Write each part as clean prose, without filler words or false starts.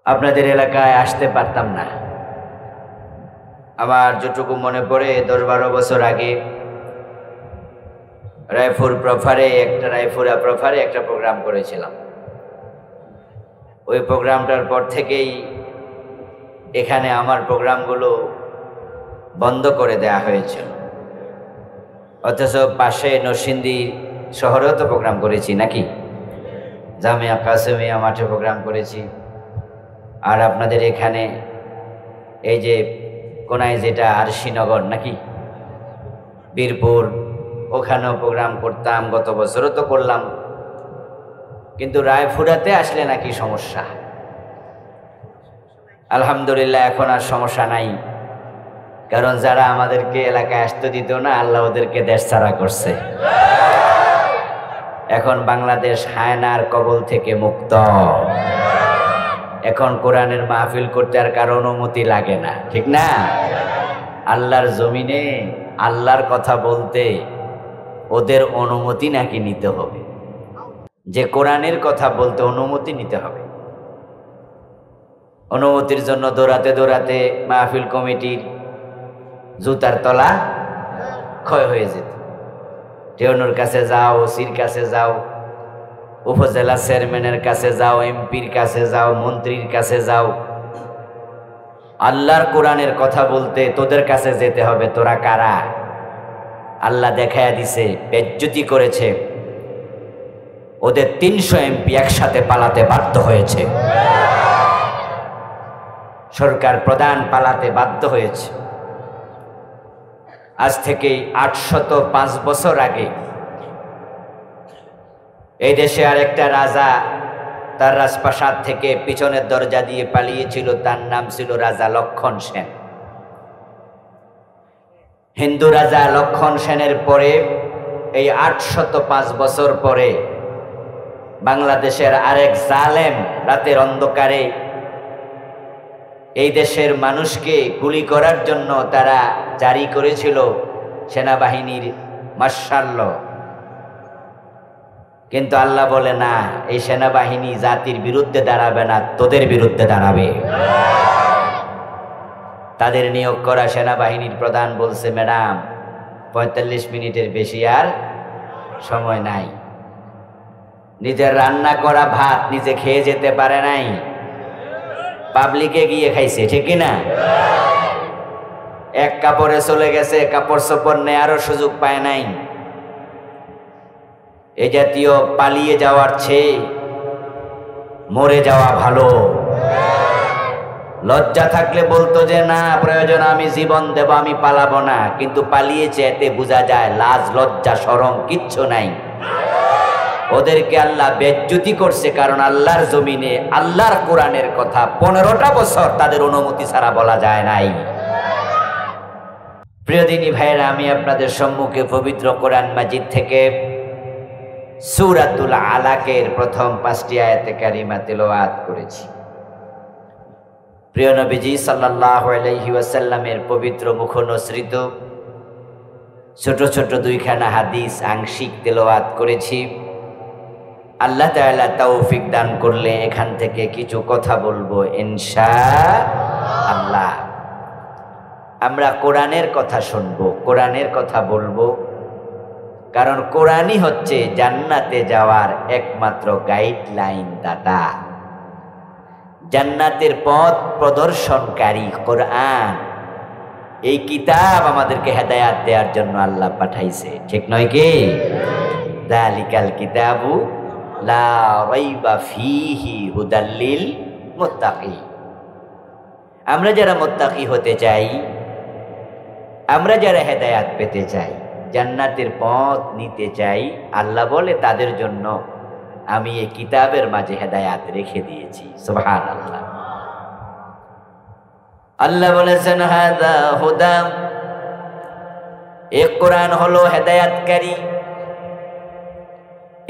আপনাদের এলাকায় আসতে পারতাম না। আমার যেটুকু মনে পড়ে 10-12 বছর আগে রায়পুরা প্রফারে একটা প্রোগ্রাম করেছিলাম। ওই প্রোগ্রামটার পর থেকেই এখানে আমার প্রোগ্রামগুলো বন্ধ করে দেয়া হয়েছিল। অথচ পাশে নরসিংদী শহরেও তো প্রোগ্রাম করেছি নাকি, জামিয়া কাসেমিয়া মাঠে প্রোগ্রাম করেছি। আর আপনাদের এখানে এই যে কোনায় যেটা আরশিনগর নাকি বীরপুর, ওখানেও প্রোগ্রাম করতাম, গত বছরও তো করলাম। কিন্তু রায়পুরাতে আসলে নাকি সমস্যা। আলহামদুলিল্লাহ এখন আর সমস্যা নাই, কারণ যারা আমাদেরকে এলাকায় আসতে দিত না আল্লাহ ওদেরকে দেশ ছাড়া করছে। এখন বাংলাদেশ হায়নার কবল থেকে মুক্ত। এখন কোরআনের মাহফিল করতে আর কারো অনুমতি লাগে না, ঠিক না? আল্লাহর জমিনে আল্লাহর কথা বলতে ওদের অনুমতি নাকি নিতে হবে, যে কোরআনের কথা বলতে অনুমতি নিতে হবে। অনুমতির জন্য দৌড়াতে দৌড়াতে মাহফিল কমিটির জুতার তলা ক্ষয় হয়ে যেত। টেউনুর কাছে যাও, ওসির কাছে যাও, উপজেলা চেয়ারম্যানের কাছে যাও, এমপির কাছে যাও, মন্ত্রীর কাছে যাও। আল্লাহর কোরআনের কথা বলতে তোদের কাছে যেতে হবে। তোরা কারা? আল্লাহ দেখায়া দিছে, বেজ্জতি করেছে। ওদের 300 এমপি একসাথে পালাতে বাধ্য হয়েছে। সরকার প্রধান পালাতে বাধ্য হয়েছে। আজ থেকে 805 বছর আগে এই দেশে আরেকটা রাজা তার রাজপ্রাসাদ থেকে পিছনের দরজা দিয়ে পালিয়েছিল। তার নাম ছিল রাজা লক্ষণ সেন। হিন্দু রাজা লক্ষণ সেনের পরে এই 805 বছর পরে বাংলাদেশের আরেক জালেম রাতের অন্ধকারে এই দেশের মানুষকে গুলি করার জন্য তারা জারি করেছিল সেনাবাহিনীর মার্শাল ল। কিন্তু আল্লাহ বলে না, এই সেনাবাহিনী জাতির বিরুদ্ধে দাঁড়াবে না, তোদের বিরুদ্ধে দাঁড়াবে। তাদের নিয়োগ করা সেনাবাহিনীর প্রধান বলছে, ম্যাডাম 45 মিনিটের বেশি আর সময় নাই। নিজের রান্না করা ভাত নিজে খেয়ে যেতে পারে নাই, পাবলিকে গিয়ে খাইছে, ঠিক না? এক কাপড়ে চলে গেছে, কাপড় চোপড় নেয়ারও সুযোগ পায় নাই। এ জাতীয় পালিয়ে যাওয়ার চেয়ে মরে যাওয়া ভালো। লজ্জা থাকলে বলতো যে না প্রয়োজন আমি জীবন দেব, আমি পালাবো না। কিন্তু পালিয়েছে, এতে বোঝা যায় লাজ লজ্জা শরম কিচ্ছু নাই। ওদেরকে আল্লাহ বেজ্জতি করছে, কারণ আল্লাহর জমিনে আল্লাহর কোরআনের কথা 15টা বছর তাদের অনুমতি ছাড়া বলা যায় নাই। প্রিয় দিনী ভাইয়েরা, আমি আপনাদের সম্মুখে পবিত্র কোরআন মাজিদ থেকে সূরাতুল আলাকের প্রথম 5টি আয়াতে কারিমা তেলাওয়াত করেছি। প্রিয় নবীজি সাল্লাল্লাহু আলাইহি ওয়াসাল্লামের পবিত্র মুখনসৃত ছোট ছোট 2খানা হাদিস আংশিক তেলাওয়াত করেছি। আল্লাহ তাআলা তৌফিক দান করলে এখান থেকে কিছু কথা বলবো ইনশাআল্লাহ। আমরা কোরআনের কথা শুনবো, কোরআনের কথা বলবো, কারণ কোরআনই হচ্ছে জান্নাতে যাওয়ার একমাত্র গাইডলাইন দাতা। জান্নাতের পথ প্রদর্শনকারী কোরআন, এই কিতাব আমাদেরকে হেদায়াত দেওয়ার জন্য আল্লাহ পাঠাইছে, ঠিক নয় কি? যালিকাল কিতাবু লা রাইবা ফীহি হুদাল লিল মুত্তাকিন। আমরা যারা মুত্তাকি হতে চাই, আমরা যারা হেদায়াত পেতে চাই, জান্নাতের পথ নিতে চাই, আল্লাহ বলে তাদের জন্য আমি এই কিতাবের মাঝে হেদায়াত রেখে দিয়েছি। সুবহানাল্লাহ। আল্লাহ বলেছেন হাযা হুদা, এই কোরআন হলো হেদায়াতকারী,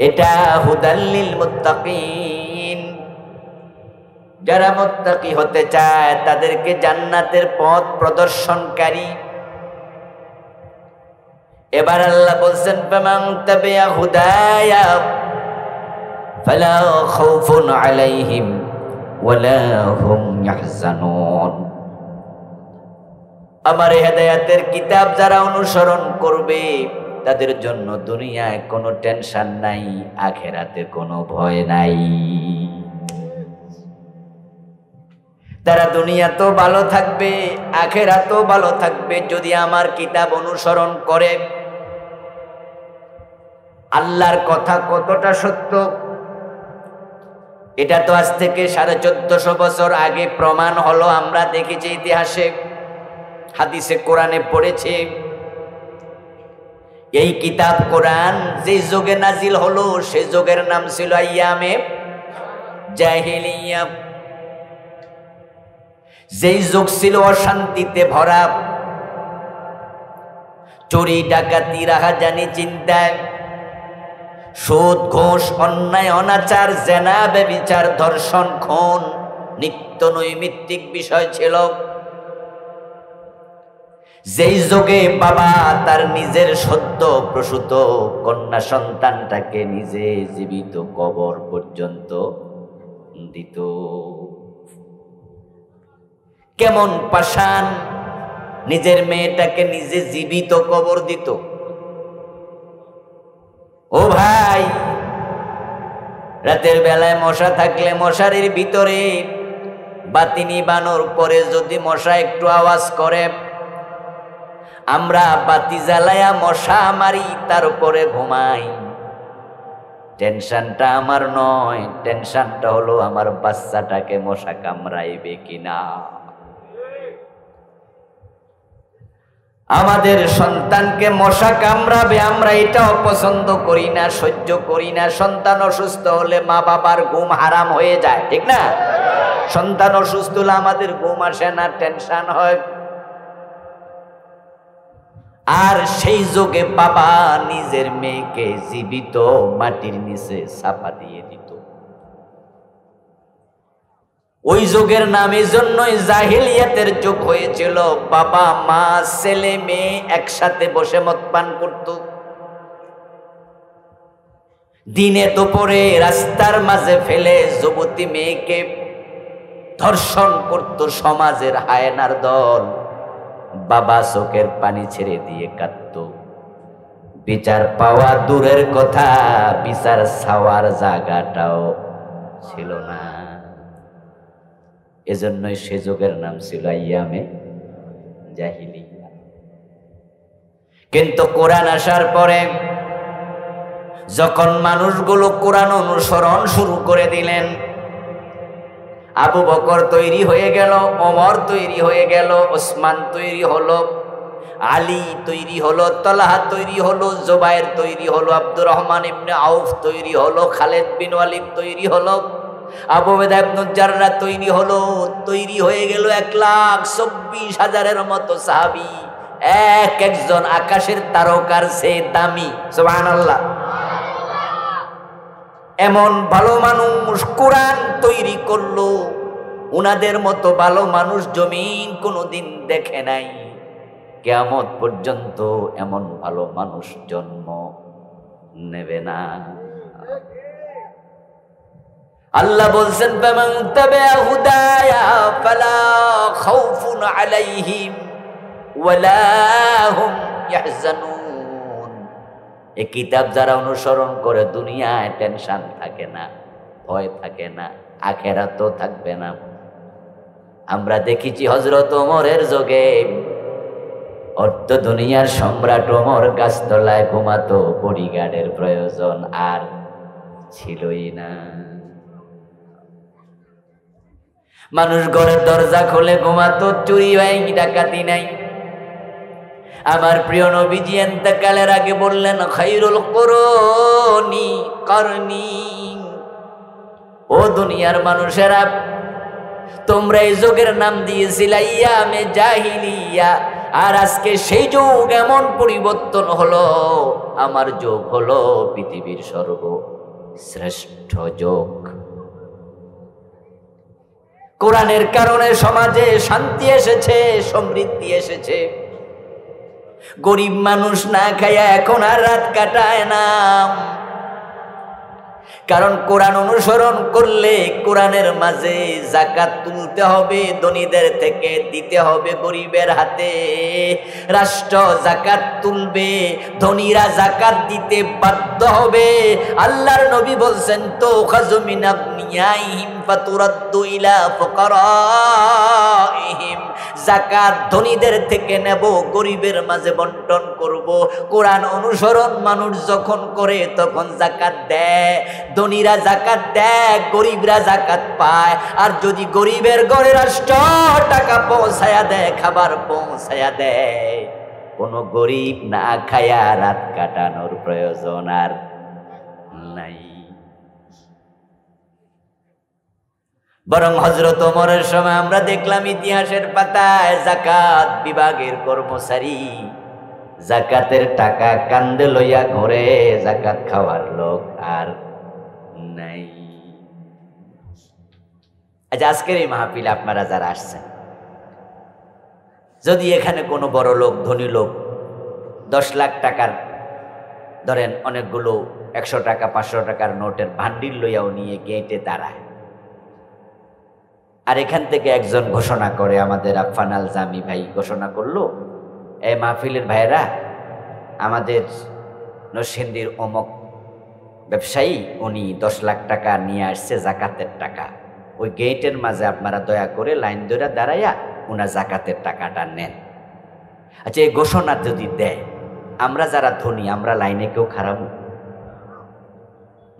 এটা হুদাল লিল মুত্তাকিন। যারা মুত্তাকি হতে চায় তাদেরকে জান্নাতের পথ প্রদর্শনকারী। এবার আল্লাহ বলছেন ফামান তাবিআ হুদায়া ফালা খাউফুন আলাইহিম ওয়ালা হুম ইয়াহজানুন। আমার হেদায়েতের কিতাব যারা অনুসরণ করবে তাদের জন্য দুনিয়ায় কোনো টেনশন নাই, আখিরাতে কোনো ভয় নাই। তারা দুনিয়াতেও ভালো থাকবে, আখিরাতেও ভালো থাকবে যদি আমার কিতাব অনুসরণ করে। আল্লাহর কথা কতটা সত্য এটা তো আজ থেকে 1450 বছর আগে প্রমাণ হলো। আমরা দেখেছি ইতিহাসে, হাদিসে, কোরআনে পড়েছি। এই কিতাব কোরআন যে যুগে নাজিল হলো সেই যুগের নাম ছিল আইয়ামে জাহিলিয়া। যেই যুগ ছিল অশান্তিতে ভরা, চুরি ডাকাতি রাহাজানি চিন্তায়, সুদ ঘুষ অন্যায় অনাচার জেনা ব্যভিচার ধর্ষণ খুন নিত্য নৈমিত্তিক বিষয় ছিল। যেই যুগে বাবা তার নিজের সদ্য প্রসূত কন্যা সন্তানটাকে নিজে জীবিত কবর পর্যন্ত দিত। কেমন পাষাণ, নিজের মেয়েটাকে নিজে জীবিত কবর দিত। ও ভাই, রাতের বেলায় মশা থাকলে মশারির ভিতরে বাতি নিবানোর পরে যদি মশা একটু আওয়াজ করে, আমরা বাতি জ্বালায়া মশা মারি, তারপরে ঘুমাই। টেনশনটা আমার নয়, টেনশনটা হলো আমার বাচ্চাটাকে মশা কামড়াইবে কিনা। আমাদের সন্তানকে মশা কামড়াবে, আমরা এটাও পছন্দ করি না, সহ্য করি না। সন্তান অসুস্থ হলে মা বাবার ঘুম হারাম হয়ে যায়, ঠিক না? সন্তান অসুস্থ হলে আমাদের ঘুম আসে না, টেনশন হয়। আর সেই যুগে বাবা নিজের মেয়েকে জীবিত মাটির নিচে চাপা দিয়ে দিত। ওই যুগের নাম এই জন্যই জাহিলিয়াতের যুগ হয়েছিল। বাবা মা ছেলে মেয়ে একসাথে বসে মদ পান করত। দিনে দুপুরে রাস্তার মাঝে ফেলে যুবতী মেয়েকে ধর্ষণ করত সমাজের হায়নার দল। বাবা চোখের পানি ছেড়ে দিয়ে কাঁদত। বিচার পাওয়া দূরের কথা, বিচার ছাওয়ার জায়গাটাও ছিল না। এজন্যই সে যুগের নাম ছিল আইয়ামে জাহিলিয়া। কিন্তু কোরআন আসার পরে যখন মানুষগুলো কোরআন অনুসরণ শুরু করে দিলেন, আবু বকর তৈরি হয়ে গেল, ওমর তৈরি হয়ে গেল, ওসমান তৈরি হলো, আলী তৈরি হলো, তালহা তৈরি হলো, জুবায়ের তৈরি হলো, আব্দুর রহমান ইবনে আউফ তৈরি হলো, খালেদ বিন ওয়ালিদ তৈরি হলো, আবু উবাইদা ইবনে জাররাহ তৈরি হলো। তৈরি হয়ে গেল 1,24,000-এর মতো সাহাবী, এক একজন আকাশের তারকার চেয়ে দামি। সুবহানাল্লাহ। এমন ভালো মানুষ কোরআন তৈরি করলো, উনাদের মতো ভালো মানুষ জমিন কোনোদিন দেখে নাই। কিয়ামত পর্যন্ত এমন ভালো মানুষ জন্ম নেবে না। আল্লাহ বলছেন, ফামান তাবিআ হুদায়া ফালা খাউফুন আলাইহিম ওয়ালা হুম ইয়াহজানুন। এই কিতাব যারা অনুসরণ করে দুনিয়ায় টেনশন থাকে না, ভয় থাকে না, আখিরাতও থাকবে না। আমরা দেখেছি হযরত ওমরের যুগে অর্ধ দুনিয়ার সম্রাট ওমর গাছতলায় ঘুমাতো, বডিগার্ডের প্রয়োজন আর ছিলই না। মানুষ ঘরের দরজা খুলে ঘুমাতো, চুরি হয় ডাকাতি নাই। আমার প্রিয় নবীজি ইন্তেকালের আগে বললেন, খায়রুল কুরুনি করনি। ও দুনিয়ার মানুষেরা, তোমরা এই যুগের নাম দিয়েছিলে আইয়ামে জাহিলিয়া, আর আজকে সেই যুগ এমন পরিবর্তন হলো, আমার যুগ হলো পৃথিবীর সর্বশ্রেষ্ঠ যুগ। কোরআনের কারণে সমাজে শান্তি এসেছে, সমৃদ্ধি এসেছে। গরিব মানুষ না খায়া এখন আর রাত কাটায় না। কারণ কোরআন অনুসরণ করলে কোরআনের মাঝে যাকাত তুলতে হবে, ধনীদের থেকে দিতে হবে গরিবের হাতে। রাষ্ট্র যাকাত তুলবে, ধনীরা যাকাত দিতে বাধ্য হবে। আল্লাহর নবী বলছেন, তো খাযু মিন আগনিয়াইহিম ফাতুরাদ্দু ইলা ফুকারাইহিম, যাকাত ধনীদের থেকে নেব, গরিবের মাঝে বন্টন করব। কোরআন অনুসরণ মানুষ যখন করে তখন যাকাত দেয়, ধনীরা যাকাত দেয়, গরিবরা যাকাত পায়। আর যদি গরিবের ঘরে রাষ্ট্র টাকা পৌঁছায়া দেয়, খাবার পৌঁছায়া দেয়, কোন গরিব না খায়া রাত কাটানোর প্রয়োজন আর নাই। বরং হযরত ওমরের সময় আমরা দেখলাম ইতিহাসের পাতায় যাকাত বিভাগের কর্মচারী যাকাতের টাকা কান্দে লইয়া ঘরে, যাকাত খাওয়ার লোক আর নাই। আজ আজকের এই মাহফিলে আপনারা যারা আসছেন, যদি এখানে কোনো বড় লোক, ধনী লোক 10 লাখ টাকার, ধরেন অনেকগুলো 100 টাকা 500 টাকার নোটের ভান্ডিল লইয়াও নিয়ে গেটে দাঁড়ায়, আর এখান থেকে একজন ঘোষণা করে, আমাদের আফফান আল জামি ভাই ঘোষণা করলো, এই মাহফিলের ভাইরা, আমাদের নরসিংদীর অমুক ব্যবসায়ী উনি 10 লাখ টাকা নিয়ে আসছে যাকাতের টাকা, ওই গেটের মাঝে আপনারা দয়া করে লাইন ধরে দাঁড়াইয়া ওনার যাকাতের টাকাটা নেন। আচ্ছা, এই ঘোষণা যদি দেয়, আমরা যারা ধনী, আমরা লাইনে কেউ খারাপ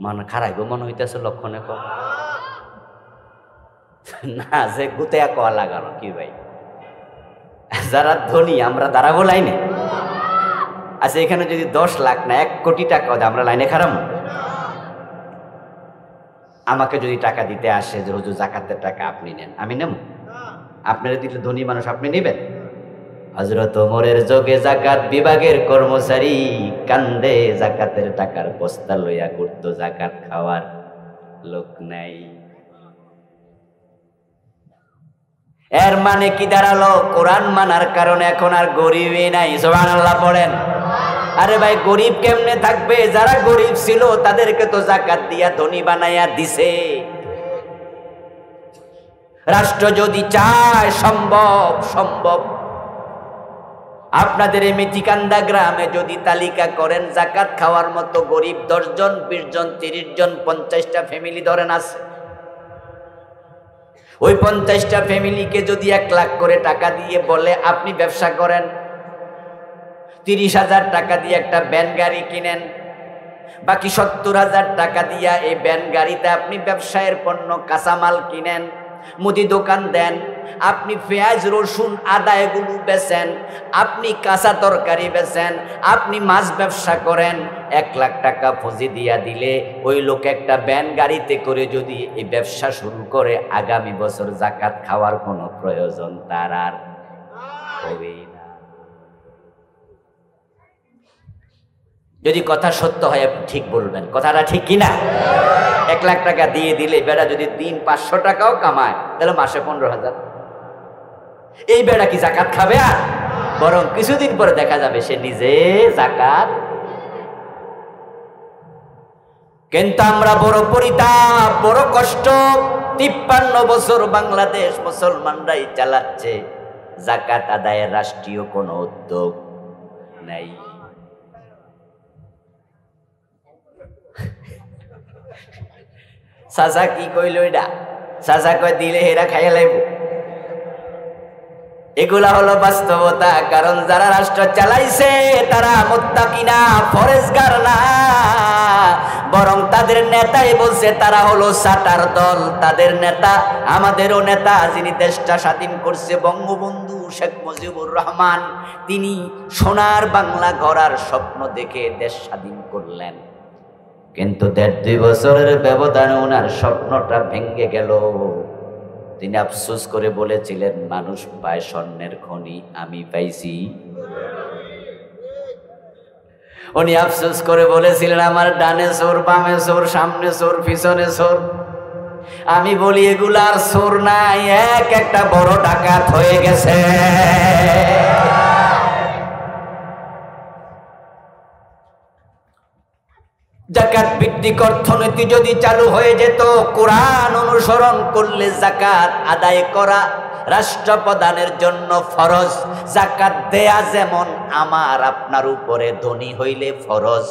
মন খারাইব মনে হইতেছে লক্ষণে কম না, যে গুতেয়া কোয়া লাগানো কি ভাই, যারা ধনী আমরা দাঁড়াবো লাইনে। আচ্ছা, এখানে যদি 10 লাখ না 1 কোটি টাকা দেয়, আমরা লাইনে খারাপ? আমাকে যদি টাকা দিতে আসে যে হুজুর যাকাতের টাকা আপনি নেন, আমি নেব? আপনারা দিলে ধনী মানুষ, আপনি নেবেন? হযরত ওমরের যুগে যাকাত বিভাগের কর্মচারী কান্দে যাকাতের টাকার বস্তা লইয়া ঘুরতো, যাকাত খাওয়ার লোক নাই। এর মানে কি দাঁড়ালো? কোরআন মানার কারণে এখন আর গরিবই নাই। সুবহানাল্লাহ পড়েন। আরে ভাই, গরিব কেমনে থাকবে? যারা গরিব ছিল তাদেরকে তো যাকাত দিয়া ধনী বানাইয়া দিছে। রাষ্ট্র যদি চায় সম্ভব। আপনাদের এই মেথিকান্দা গ্রামে যদি তালিকা করেন যাকাত খাওয়ার মতো গরিব 10 জন 20 জন 30 জন 50টা ফ্যামিলি ধরেন আছে, ওই 50টা ফ্যামিলিকে যদি 1 লাখ করে টাকা দিয়ে বলে আপনি ব্যবসা করেন, 30,000 টাকা দিয়ে একটা ভ্যান গাড়ি কিনেন, বাকি 70,000 টাকা দিয়া এই ভ্যান গাড়িতে আপনি ব্যবসায়ের পণ্য কাঁচামাল কিনেন, মুদি দোকান দেন, আপনি পেঁয়াজ রসুন আদা এগুলো বেচেন, আপনি কাঁচা তরকারি বেচেন, আপনি মাছ ব্যবসা করেন, 1 লাখ টাকা পুঁজি দিয়া দিলে ওই লোক একটা ভ্যান গাড়িতে করে যদি এই ব্যবসা শুরু করে, আগামী বছর যাকাত খাওয়ার কোনো প্রয়োজন তার আর হবেই না। যদি কথা সত্য হয় আপনি ঠিক বলবেন, কথাটা ঠিক কিনা? 1 লাখ টাকা দিয়ে দিলে বেড়া যদি দিন 500 টাকাও কামায়, তাহলে মাসে 15,000। এই বেড়া কি যাকাত খাবে? আর বরং কিছুদিন পরে দেখা যাবে সে নিজে যাকাত। কিন্তু আমরা বড় পরিতাপ, বড় কষ্ট, 53 বছর বাংলাদেশ মুসলমানরাই চালাচ্ছে, যাকাত আদায়ের রাষ্ট্রীয় কোনো উদ্যোগ নাই। চাচা কি কইল এটা? চাচা কয় দিলে হেরা খাইয়া লাইব। এগুলা হলো বাস্তবতা। কারণ যারা রাষ্ট্র চালাইছে তারা মুত্তাকি না, ফরেজগার না, বরং তাদের নেতাই বলছে তারা হলো সাটার দল। তাদের নেতা, আমাদেরও নেতা, যিনি দেশটা স্বাধীন করছে, বঙ্গবন্ধু শেখ মুজিবুর রহমান, তিনি সোনার বাংলা গড়ার স্বপ্ন দেখে দেশ স্বাধীন করলেন। কিন্তু 1.5-2 বছরের ব্যবধানে ওনার স্বপ্নটা ভেঙে গেল। তিনি আফসোস করে বলেছিলেন, মানুষ পায় স্বর্ণের খনি, আমি পাইছি। উনি আফসোস করে বলেছিলেন, আমার ডানে চোর, বামে চোর, সামনে চোর, পিছনে চোর। আমি বলি এগুলা আর চোর নাই, একটা বড় ডাকাত হয়ে গেছে। জাকাত ভিত্তিক অর্থনীতি যদি চালু হয়ে যেত, কোরআন অনুসরণ করলে জাকাত আদায় করা রাষ্ট্রপ্রধানের জন্য ফরজ। জাকাত দেয়া যেমন আমার আপনার উপরে ধনী হইলে ফরজ,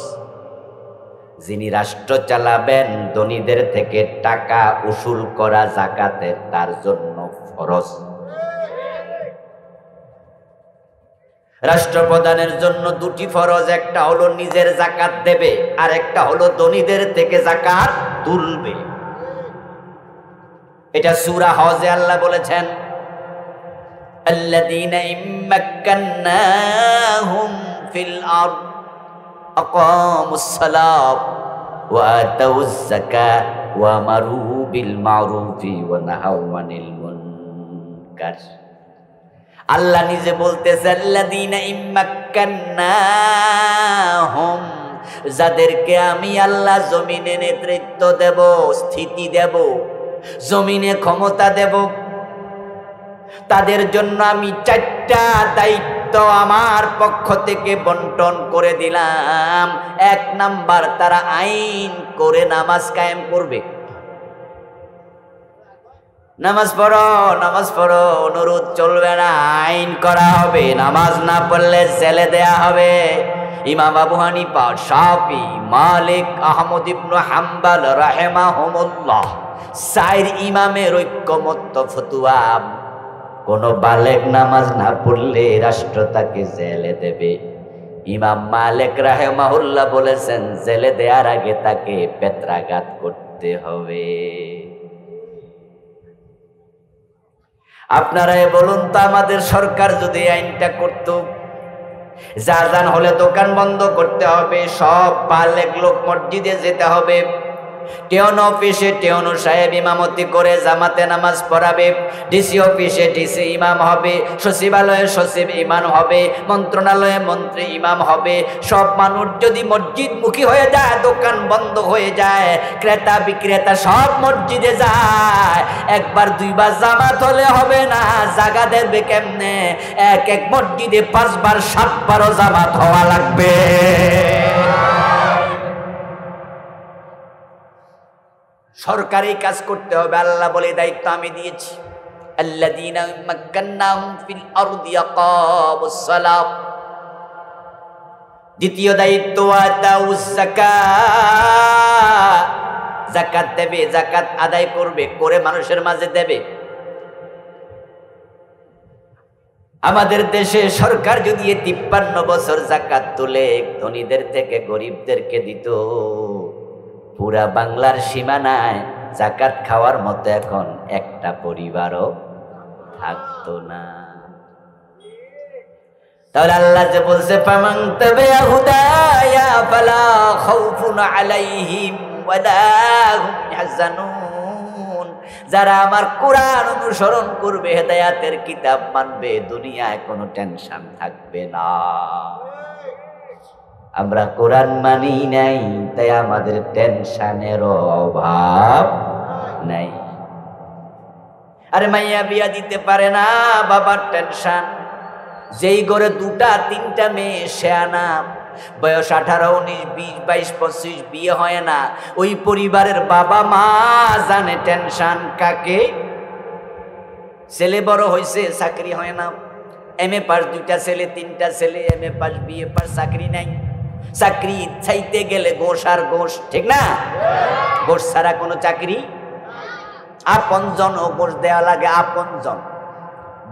যিনি রাষ্ট্র চালাবেন ধনীদের থেকে টাকা উসুল করা জাকাতের তার জন্য ফরজ। রাষ্ট্রপ্রধানের জন্য দুটি ফরজ, একটা হলো নিজের জাকাত দেবে, আর একটা হলো ধনীদের থেকে জাকাত তুলবে। এটা সূরা হজে আল্লাহ বলেছেন, আল্লাযীনা ইম্মাক্কান্নাহুম ফিল আরদ আকামুস সালাত ওয়া আতাউয যাকাত ওয়া আমারু বিল মারুফি ওয়া নাহাউ আনিল মুনকার। আল্লাহ নিজে বলতেছে আল্লাযীনা ইম্মাক্কান্নাহুম, যাদেরকে আমি আল্লাহ জমিনে নেতৃত্ব দেব, স্থিতি দেব, জমিনে ক্ষমতা দেব, তাদের জন্য আমি 4টা দায়িত্ব আমার পক্ষ থেকে বন্টন করে দিলাম। 1 নাম্বার, তারা আইন করে নামাজ কায়েম করবে। নামাজ পড়ো, নামাজ পড়ো, অনুরোধ চলবে না, আইন করা হবে। নামাজ না পড়লে জেলে দেয়া হবে। ইমাম আবু হানিফা, শাফি, মালিক, আহমদ ইবনে হাম্বল রাহিমাহুমুল্লাহ 4 ইমামের ঐক্যমত্য ফতোয়া, কোন বালেগ নামাজ না পড়লে রাষ্ট্র তাকে জেলে দেবে। ইমাম মালিক রাহিমাহুল্লাহ বলেছেন জেলে দেওয়ার আগে তাকে পেত্রাঘাত করতে হবে। আপনারাই বলুন তো, আমাদের সরকার যদি আইনটা করত, আযান হলে দোকান বন্ধ করতে হবে, সব বালেগ লোক মসজিদে যেতে হবে, টেওন অফিসে টেওন সাহেব ইমামতি করে জামাতে নামাজ পড়াবে, ডিসি অফিসে ডিসি ইমাম হবে, সচিবালয়ে সচিব ইমাম হবে, মন্ত্রণালয়ে মন্ত্রী ইমাম হবে। সব মানুষ যদি মসজিদমুখী হয়ে যায়, দোকান বন্ধ হয়ে যায়, ক্রেতা বিক্রেতা সব মসজিদে যায়, 1বার 2বার জামাত হলে হবে না, জায়গা দেবে কেমনে? এক মসজিদে 5বার 7বারও জামাত হওয়া লাগবে। সরকারি কাজ করতে হবে। আল্লাহ বলে দায়িত্ব আমি দিয়েছি, আল্লাযীনা মাক্কান্নাহুম ফিল আরদি আকামুস সালাত। দ্বিতীয় দায়িত্ব আতাউজ যাকাত, যাকাত দেবে, যাকাত আদায় করবে, করে মানুষের মাঝে দেবে। আমাদের দেশে সরকার যদি 53 বছর যাকাত তুলে ধনীদের থেকে গরিবদেরকে দিত, পুরা বাংলার সীমানায় যাকাত খাওয়ার মতো এখন একটা পরিবারও থাকতো না। তাহলে আল্লাহ যে বলছে ফামান তাবিআ হুদায়া ফালা খাউফুন আলাইহিম ওয়ালা হুম ইয়াহজানুন, যারা আমার কোরআন অনুসরণ করবে, হেদায়েতের কিতাব মানবে, দুনিয়ায় কোনো টেনশন থাকবে না। আমরা কোরআন মানি নাই, তাই আমাদের টেনশনের অভাব নাই। আরে মাইয়া বিয়া দিতে পারে না, বাবার টেনশন। যেই ঘরে 2টা 3টা মেয়ে, সে আনা বয়স 18, 19, 20, 22, 25, বিয়ে হয় না, ওই পরিবারের বাবা মা জানে টেনশন কাকে। ছেলে বড় হয়েছে, চাকরি হয় না, MA পাস 2টা ছেলে 3টা ছেলে, MA পাস BA পাস, চাকরি নাই। চাকরি চাইতে গেলে ঘোষ আর ঘোষ, ঠিক না? ঘোষ ছাড়া কোনো চাকরি। আপনজন ও ঘোষ দেওয়া লাগে, আপনজন,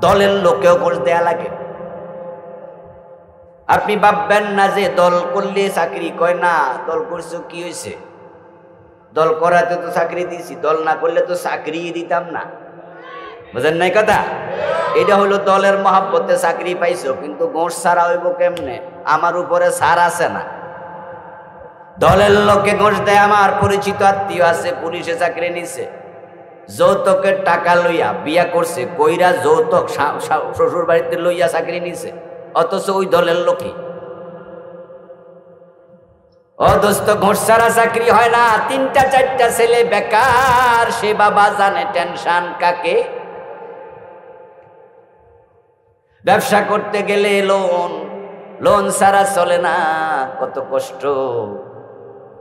দলের লোকেও ঘোষ দেওয়া লাগে। আপনি ভাববেন না যে দল করলে চাকরি, কয় না, দল করছো কি হয়েছে, দল করাতে তো চাকরি দিছি, দল না করলে তো চাকরি দিতাম না। বুঝেন নাই কথা? এটা হলো দলের মহাব্বতে চাকরি পাইছো, কিন্তু ঘোষ ছাড়া হইব কেমনে? আমার উপরে ছাড় আছে না। দলের লোকে ঘোষ দেয়। আমার পরিচিত আত্মীয় আছে, পুলিশে চাকরি নিছে, যৌতুকের টাকা লইয়া বিয়া করছে, কইরা যৌতুক শ্বশুর বাড়িতে লইয়া চাকরি নিছে, অথচ ওই দলের লোকে। ও দোস্ত, ঘোষ ছাড়া চাকরি হয় না। 3টা 4টা ছেলে বেকার, সে বাবা জানে টেনশন কাকে। ব্যবসা করতে গেলে লোন, লোন ছাড়া চলে না, কত কষ্ট।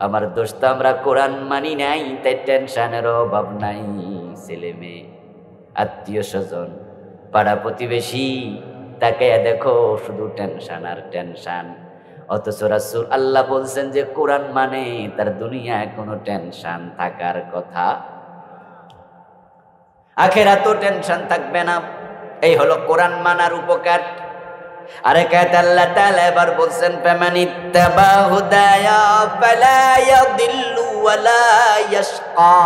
আমার দোস্ত আমরা কোরআন মানি নাই, তাই টেনশনের অভাব নাই। ছেলে মেয়ে, আত্মীয় স্বজন, পাড়া প্রতিবেশী, তাকে দেখো শুধু টেনশন আর টেনশন। অথচ রাসূল আল্লাহ বলছেন যে কোরআন মানে তার দুনিয়ায় কোনো টেনশন থাকার কথা, আখিরাতেও টেনশন থাকবে না। এই হলো কোরআন মানার উপকার। আরেকাত আল্লাহ তাআলা এবার বলছেন ফামানিত্তাবা হুদায়া ফালা ইয়াদিল্লু ওয়ালা ইয়াশকা।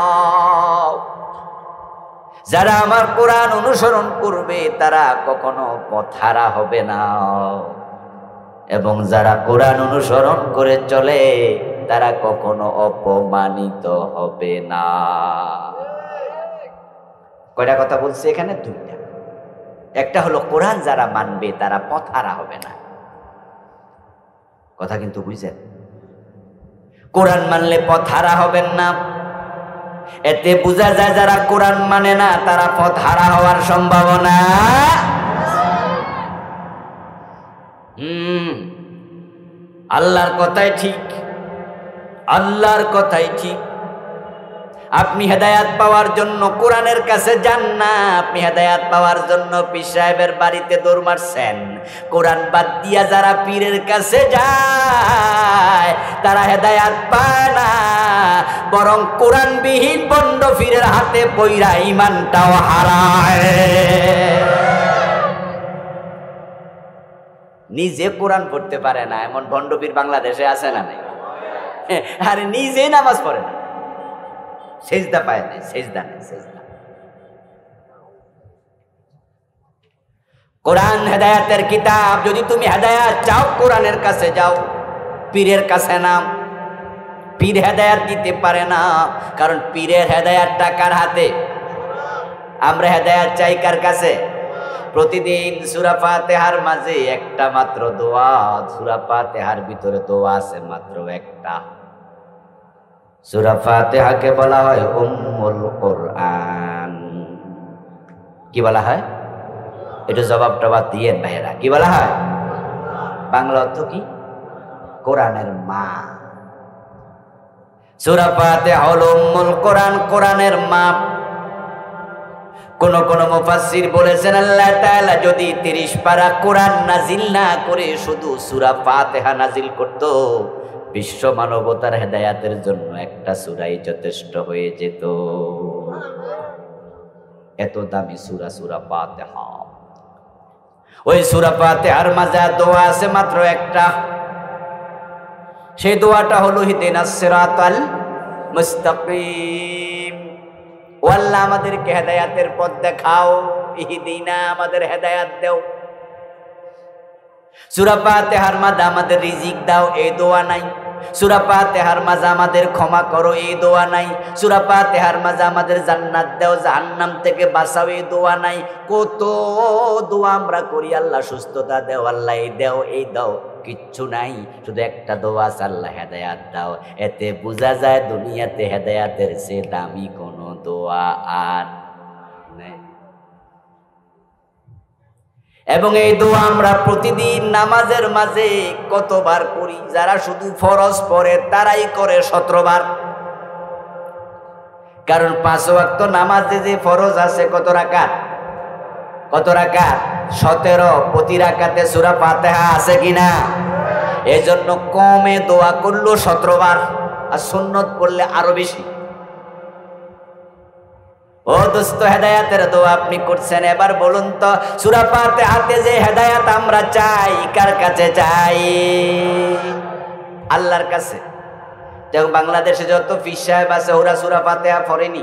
যারা আমার কোরআন অনুসরণ করবে তারা কখনো পথহারা হবে না, এবং যারা কোরআন অনুসরণ করে চলে তারা কখনো অপমানিত হবে না। কয়টা কথা বলছে এখানে? দুইটা। একটা হলো কোরআন যারা মানবে তারা পথহারা হবে না। কথা কিন্তু বুঝছেন? কোরআন মানলে পথহারা হবেন না। এতে বোঝা যায় যারা কোরআন মানে না তারা পথহারা হওয়ার সম্ভাবনা। আল্লাহর কথাই ঠিক, আল্লাহর কথাই ঠিক। আপনি হেদায়াত পাওয়ার জন্য কোরআনের কাছে যান না, আপনি হেদায়াত পাওয়ার জন্য পীর সাহেবের বাড়িতে দৌড় মারছেন। কোরআন বাদ দিয়া যারা পীরের কাছে যায় তারা হেদায়াত পায় না, বরং কোরআনবিহীন বন্ড পীরের হাতে পইরা ঈমানটাও হারায়। নিজে কোরআন পড়তে পারে না এমন ভণ্ড পীর বাংলাদেশে আছে না নাই? আরে নিজেই নামাজ পড়ে না, সেজদা পায় নাই, সেজদা নেই, সেজদা। কোরআন হেদায়াতের কিতাব। যদি তুমি হেদায়াত চাও কোরআনের কাছে যাও, পীরের কাছে নাও। পীর হেদায়াত দিতে পারে না, কারণ পীরের হেদায়াত টাকার হাতে। আমরা হেদায়াত চাই কার কাছে? প্রতিদিন সূরা ফাতিহার মাঝে একটা মাত্র দোয়া, সূরা ফাতিহার ভিতরে দোয়া আছে মাত্র একটা। সূরা ফাতিহাকে বলা হয় উম্মুল কোরআন। কি বলা হয়? একটু জবাব টবাব দিয়েন ভাইয়েরা, কি বলা হয়? বাংলা অর্থ কি? কোরআনের মা। সূরা ফাতিহা হলো উম্মুল কোরআন, কোরআনের মা। কোন কোন মুফাসসির বলেছেন আল্লাহ তাআলা যদি 30 পারা কোরআন নাজিল না করে শুধু সূরা ফাতিহা নাজিল করত, বিশ্ব মানবতার হেদায়াতের জন্য একটা সূরাই যথেষ্ট হয়ে যেত। এত দামি সূরা সূরা ফাতিহা। ওই সূরা ফাতিহার মাঝে দোয়া আছে মাত্র একটা। সেই দোয়াটা হলো ইহদিনাস সিরাতাল মুস্তাকিম। ও আল্লাহ আমাদেরকে হেদায়াতের পথ দেখাও, ইহদিনা আমাদের হেদায়াত দাও। সূরা ফাতিহার মাঝে আমাদের রিজিক দাও, এই দোয়া নাই। সূরা ফাতিহার মাঝে আমাদের ক্ষমা করো, এই দোয়া নাই। সূরা ফাতিহার মাঝে আমাদের জান্নাত দাও, জাহান্নাম থেকে বাঁচাও, এই দোয়া নাই। কত দোয়া আমরা করি, আল্লাহ সুস্থতা দাও, আল্লাহ এই দাও, এই দাও, কিচ্ছু নাই। শুধু একটা দোয়া আছে, আল্লাহ হেদায়াত দাও। এতে বোঝা যায় দুনিয়াতে হেদায়াতের চেয়ে দামি কোনো দোয়া আর নেই। এবং এই দোয়া আমরা প্রতিদিন নামাজের মাঝে কতবার করি? যারা শুধু ফরজ পড়ে তারাই করে 17 বার। কারণ 5 ওয়াক্ত নামাজে যে ফরজ আছে কত রাকাত? কত রাকাত? 17। প্রতি রাকাতে সূরা ফাতিহা আছে কিনা? এজন্য কমে দোয়া করলো 17 বার, আর সুন্নত পড়লে আরো বেশি। ও দোস্ত, হেদায়াতের দোয়া আপনি করছেন। এবার বলুন তো, সূরা ফাতিহাতে যে হেদায়াত আমরা চাই, কার কাছে চাই? আল্লাহর কাছে। যেমন বাংলাদেশে যত পীর সাহেব আছে ওরা সূরা ফাতিহা পড়েনি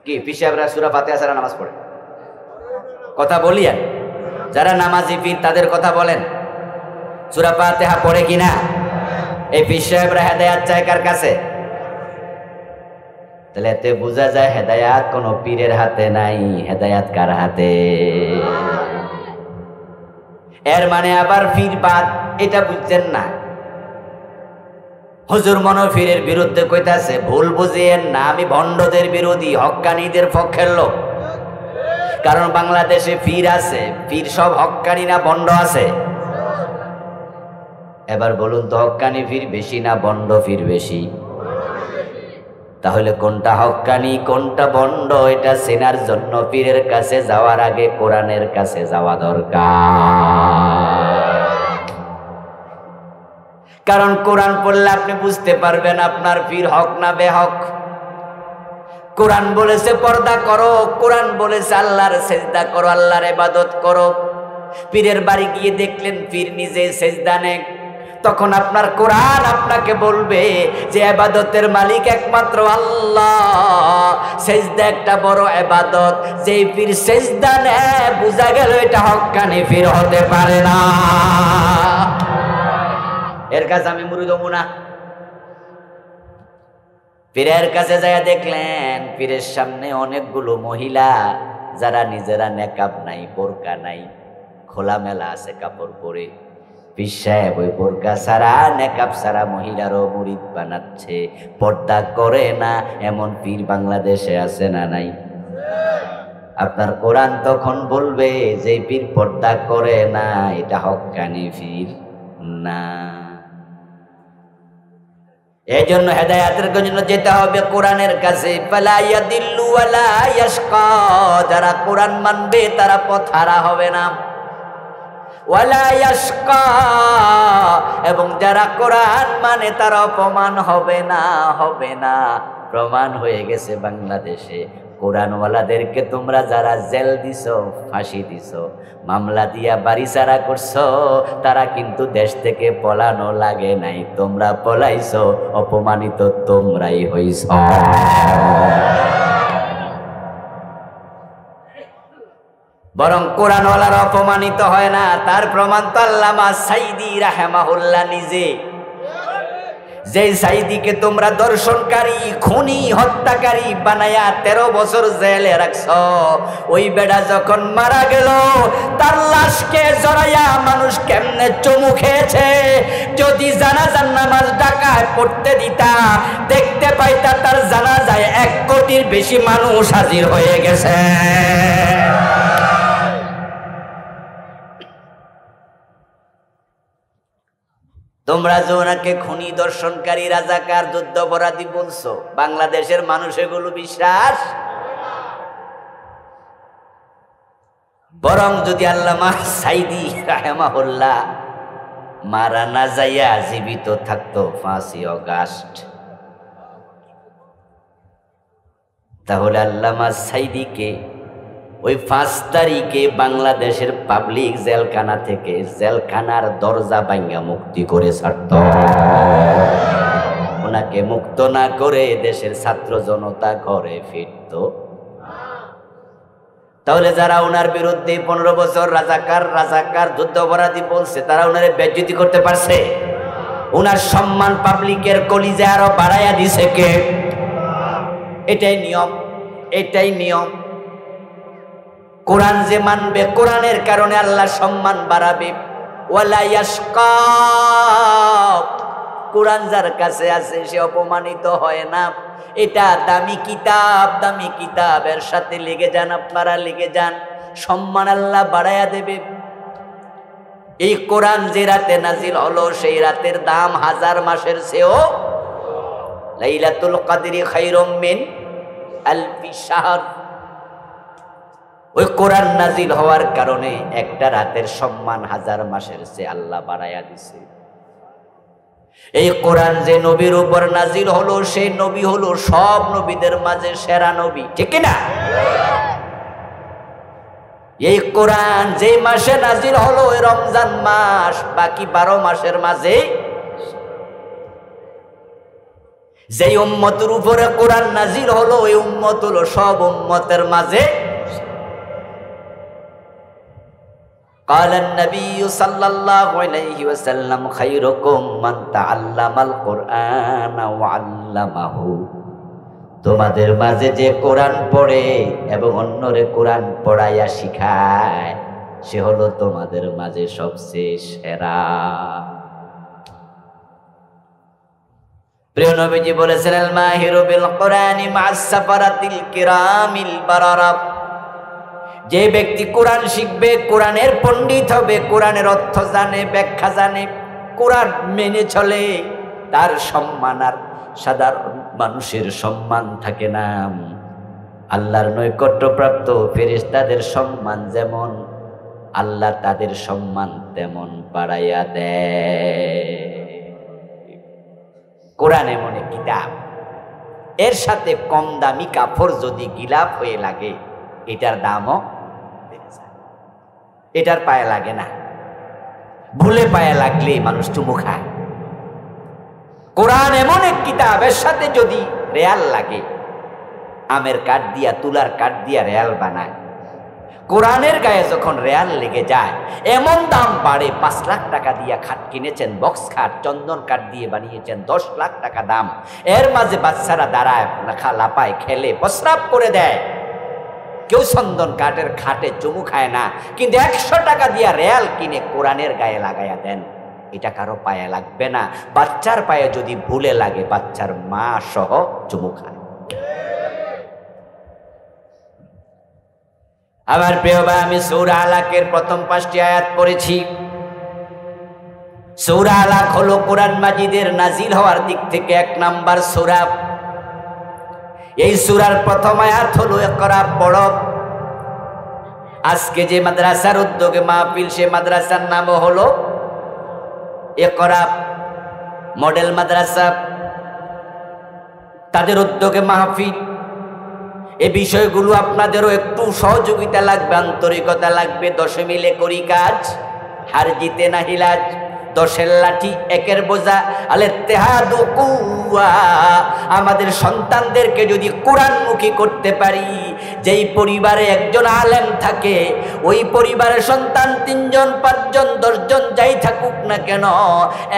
কি? পীর সাহেবরা সূরা ফাতিহা ছাড়া নামাজ পড়ে? কথা বলি। আর যারা নামাজি পীর তাদের কথা বলেন, সূরা ফাতিহা পড়ে কিনা? এই পীর সাহেবরা হেদায়াত চায় কার কাছে? তাহলে এতে বোঝা যায় হেদায়াত কোনো পীরের হাতে নাই, হেদায়াত কার হাতে? এর মানে আবার পীর বাদ, এটা বুঝছেন না। হুজুর মনোপীরের বিরুদ্ধে কইতাছে, ভুল বুঝিয়েন না, আমি ভণ্ডদের বিরোধী, হক্কানীদের পক্ষের লোক। কারণ বাংলাদেশে পীর আছে, পীর সব হক্কানি না ভণ্ড আছে? এবার বলুন তো, হক্কানি পীর বেশি না বন্ড পীর বেশি? তাহলে কোনটা হক্কানি কোনটা বন্ড এটা চেনার জন্য পীরের কাছে যাওয়ার আগে কোরআনের কাছে যাওয়া দরকার। কারণ কোরআন পড়লে আপনি বুঝতে পারবেন আপনার পীর হক না বেহক। কোরআন বলেছে পর্দা করো, কোরআন বলেছে আল্লাহর সেজদা করো, আল্লাহর ইবাদত করো। পীরের বাড়ি গিয়ে দেখলেন পীর নিজে সেজদা নেয়, তখন আপনার কোরআন আপনাকে বলবে যে ইবাদতের মালিক একমাত্র আল্লাহ, সেজদা একটা বড় ইবাদত। যেই পীর সেজদা নেয় বুঝা গেল এটা হক্কানি পীর হতে পারে না। এর কাছে আমি মুরিদ হবো না। পীরের কাছে যায় দেখলেন পীরের সামনে অনেকগুলো মহিলা যারা নিজেরা নেকাব নাই, বোরকা নাই, খোলামেলা আছে কাপড় পরে। পীর সাহেব ওই বোরকা ছাড়া নেকাব ছাড়া মহিলারও মুরিদ বানাচ্ছে, পর্দা করে না এমন পীর বাংলাদেশে আছে না নাই? আপনার কোরআন তখন বলবে যে পীর পর্দা করে না এটা হক্কানি পীর না। এই জন্য হেদায়েতের জন্য যেতে হবে কোরআনের কাছে। ফালা ইয়াদিল্লু ওয়ালা ইয়াশকা, যারা কোরআন মানবে তারা পথহারা হবে না। ওয়ালা ইয়াশকা, এবং যারা কোরআন মানে তারা অপমান হবে না, হবে না। প্রমাণ হয়ে গেছে বাংলাদেশে কোরআনওয়ালাদেরকে তোমরা যারা জেল দিছো, ফাঁসি দিছো, মামলা দিয়া বাড়ি ছাড়া করছো, তারা কিন্তু দেশ থেকে পলানো লাগে নাই, তোমরা পলাইছো, অপমানিত তোমরাই হইছ। বরং কোরআনওয়ালারা অপমানিত হয় না, তার প্রমাণ তো আল্লামা সাইদি রাহিমাহুল্লাহ নিজে। যে সাইদিকে তোমরা দর্শনকারী, খুনি, হত্যাকারী বানায়া 13 বছর জেলে রাখছ, ওই বেড়া যখন মারা গেল তার লাশকে জড়াইয়া মানুষ কেমনে চুমু খেয়েছে, যদি জানাজার নামাজ ডাকায় পড়তে দিতা দেখতে পাইতা তার জানাজায় 1 কোটির বেশি মানুষ হাজির হয়ে গেছে। তোমরা যে ওনাকে খুনি, দর্শনকারী, রাজাকার, যুদ্ধাপরাধী বলছো, বাংলাদেশের মানুষ এগুলো বিশ্বাস। বরং যদি আল্লামা সাইদি রাহিমাহুল্লাহ মারা না যাইয়া জীবিত থাকতো 5ই আগস্ট, তাহলে আল্লামা সাইদিকে ওই 5 তারিখে বাংলাদেশের পাবলিক জেলখানা থেকে, জেলখানার দরজা ভাঙা মুক্তি করে ছাড়ত। ওনাকে মুক্ত না করে দেশের ছাত্র জনতা ঘরে ফিরত। তাহলে যারা ওনার বিরুদ্ধে 15 বছর রাজাকার, রাজাকার, যুদ্ধাপরাধী বলছে, তারা ওনারে বেজ্জতি করতে পারছে? ওনার সম্মান পাবলিকের কলিজা আরো বাড়াইয়া দিছে কে? এটাই নিয়ম, এটাই নিয়ম। কোরআন যে মানবে, কোরআনের কারণে আল্লাহ সম্মান বাড়াবে। ওয়ালা ইয়াশকা, কোরআন যার কাছে আছে সে অপমানিত হয় না। এটা দামি কিতাব, দামি কিতাবের সাথে লেগে যান, আপনারা লেগে যান, সম্মান আল্লাহ বাড়াইয়া দেবে। এই কোরআন যে রাতে নাজিল হলো সেই রাতের দাম 1000 মাসের চেয়েও। লাইলাতুল কদরি খায়রুম মিন আলফি শাহর। ওই কোরআন নাজিল হওয়ার কারণে একটা রাতের সম্মান 1000 মাসের চেয়ে আল্লাহ বাড়াইয়া দিছে। এই কোরআন যে নবীর উপর নাজিল হলো সেই নবী হলো সব নবীদের মাঝে সেরা নবী, ঠিক না? এই কোরআন যে মাসে নাজিল হলো ওই রমজান মাস, বাকি 12 মাসের মাঝে যে উম্মতের উপরে কোরআন নাজিল হলো ওই উম্মত হলো সব উম্মতের মাঝে। قال النبي صلى الله عليه وسلم خيركم من تعلم القرآن وعلمه। তোমাদের মাঝে যে কোরআন পড়ে এবং অন্যরে কোরআন পড়াইয়া শিখায় সে হলো তোমাদের মাঝে সবচেয়ে সেরা। প্রিয় নবীজি বলেছেন, আল মাহিরু বিল কোরআনি মা'আস সাফারাতিল কিরামিল বারারা। যে ব্যক্তি কোরআন শিখবে, কোরআনের পণ্ডিত হবে, কোরআনের অর্থ জানে, ব্যাখ্যা জানে, কোরআন মেনে চলে তার সম্মান আর সাধারণ মানুষের সম্মান থাকে না। আল্লাহর নৈকট্যপ্রাপ্ত ফেরেশতাদের সম্মান যেমন, আল্লাহ তাদের সম্মান তেমন বাড়াইয়া দেয়। কোরআন এমন এক কিতাব, এর সাথে কম দামি কাপড় যদি গিলাপ হয়ে লাগে এটার দামও বেড়ে যায়। এটার পায়ে লাগে না, ভুলে পায়ে লাগলে মানুষ চুমু খায়। কোরআন এমন এক কিতাব, এর সাথে যদি রেয়াল লাগে, আমের কাঠ দিয়া তুলার কাঠ দিয়া রেয়াল বানায়, কোরআনের গায়ে যখন রেয়াল লেগে যায় এমন দাম বাড়ে। 5 লাখ টাকা দিয়ে খাট কিনেছেন, বক্স খাট, চন্দন কাঠ দিয়ে বানিয়েছেন, 10 লাখ টাকা দাম। এর মাঝে বাচ্চারা দাঁড়ায়, লাপায়, খেলে, প্রস্রাব করে দেয়। কেউ চন্দন কাঠের খাটে চুমু খায় না, কিন্তু 100 টাকা দিয়ে রেয়াল কিনে কোরআনের গায়ে লাগাইয়া দেন, এটা কারো পায়ে লাগবে না। বাচ্চার পায়ে যদি ভুলে লাগে, বাচ্চার মা সহ চুমু খায়। আমার প্রিয় ভাই, আমি সূরা আলাকের প্রথম 5টি আয়াত পড়েছি। সূরা আলাক হলো কোরআন মাজিদের নাজিল হওয়ার দিক থেকে 1 নাম্বার সূরা। এই সূরার প্রথম আয়াত হলো ইকরা পড়ো। আজকে যে মাদ্রাসার উদ্যোগে মাহফিল, সে মাদ্রাসার নাম হলো ইকরা মডেল মাদ্রাসা। তাদের উদ্যোগে মাহফিল। এই বিষয়গুলো আপনাদেরও একটু সহযোগিতা লাগবে, আন্তরিকতা লাগবে। 10 মিলে করি কাজ, হার জিতে না হিলাজ। 10-এর লাঠি 1-এর বোঝা, আল-ইত্তিহাদু কুওয়া। আমাদের সন্তানদেরকে যদি কোরআনমুখী করতে পারি, যেই পরিবারে একজন আলেম থাকে, ওই পরিবারের সন্তান 3 জন 5 জন 10 জন যাই থাকুক না কেন,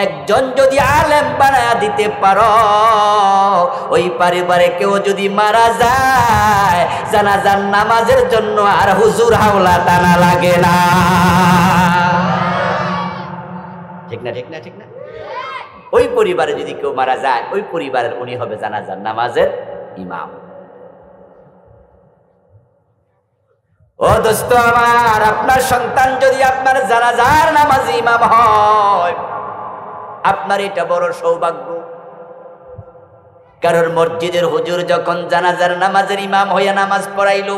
একজন যদি আলেম বানায়া দিতে পারো, ওই পরিবারে কেউ যদি মারা যায়, জানাজার নামাজের জন্য আর হুজুর হাওলা টানা লাগে না। ঠিক না, ঠিক না, ঠিক না? ওই পরিবারে যদি কেউ মারা যায়, ওই পরিবারের উনি হবে জানাজার নামাজের ইমাম। ও দোস্ত আমার, আপনার সন্তান যদি আপনার জানাজার নামাজ ইমাম হয়, আপনার এটা বড় সৌভাগ্য। কারণ মসজিদের হুজুর যখন জানাজার নামাজের ইমাম হইয়া নামাজ পড়াইল,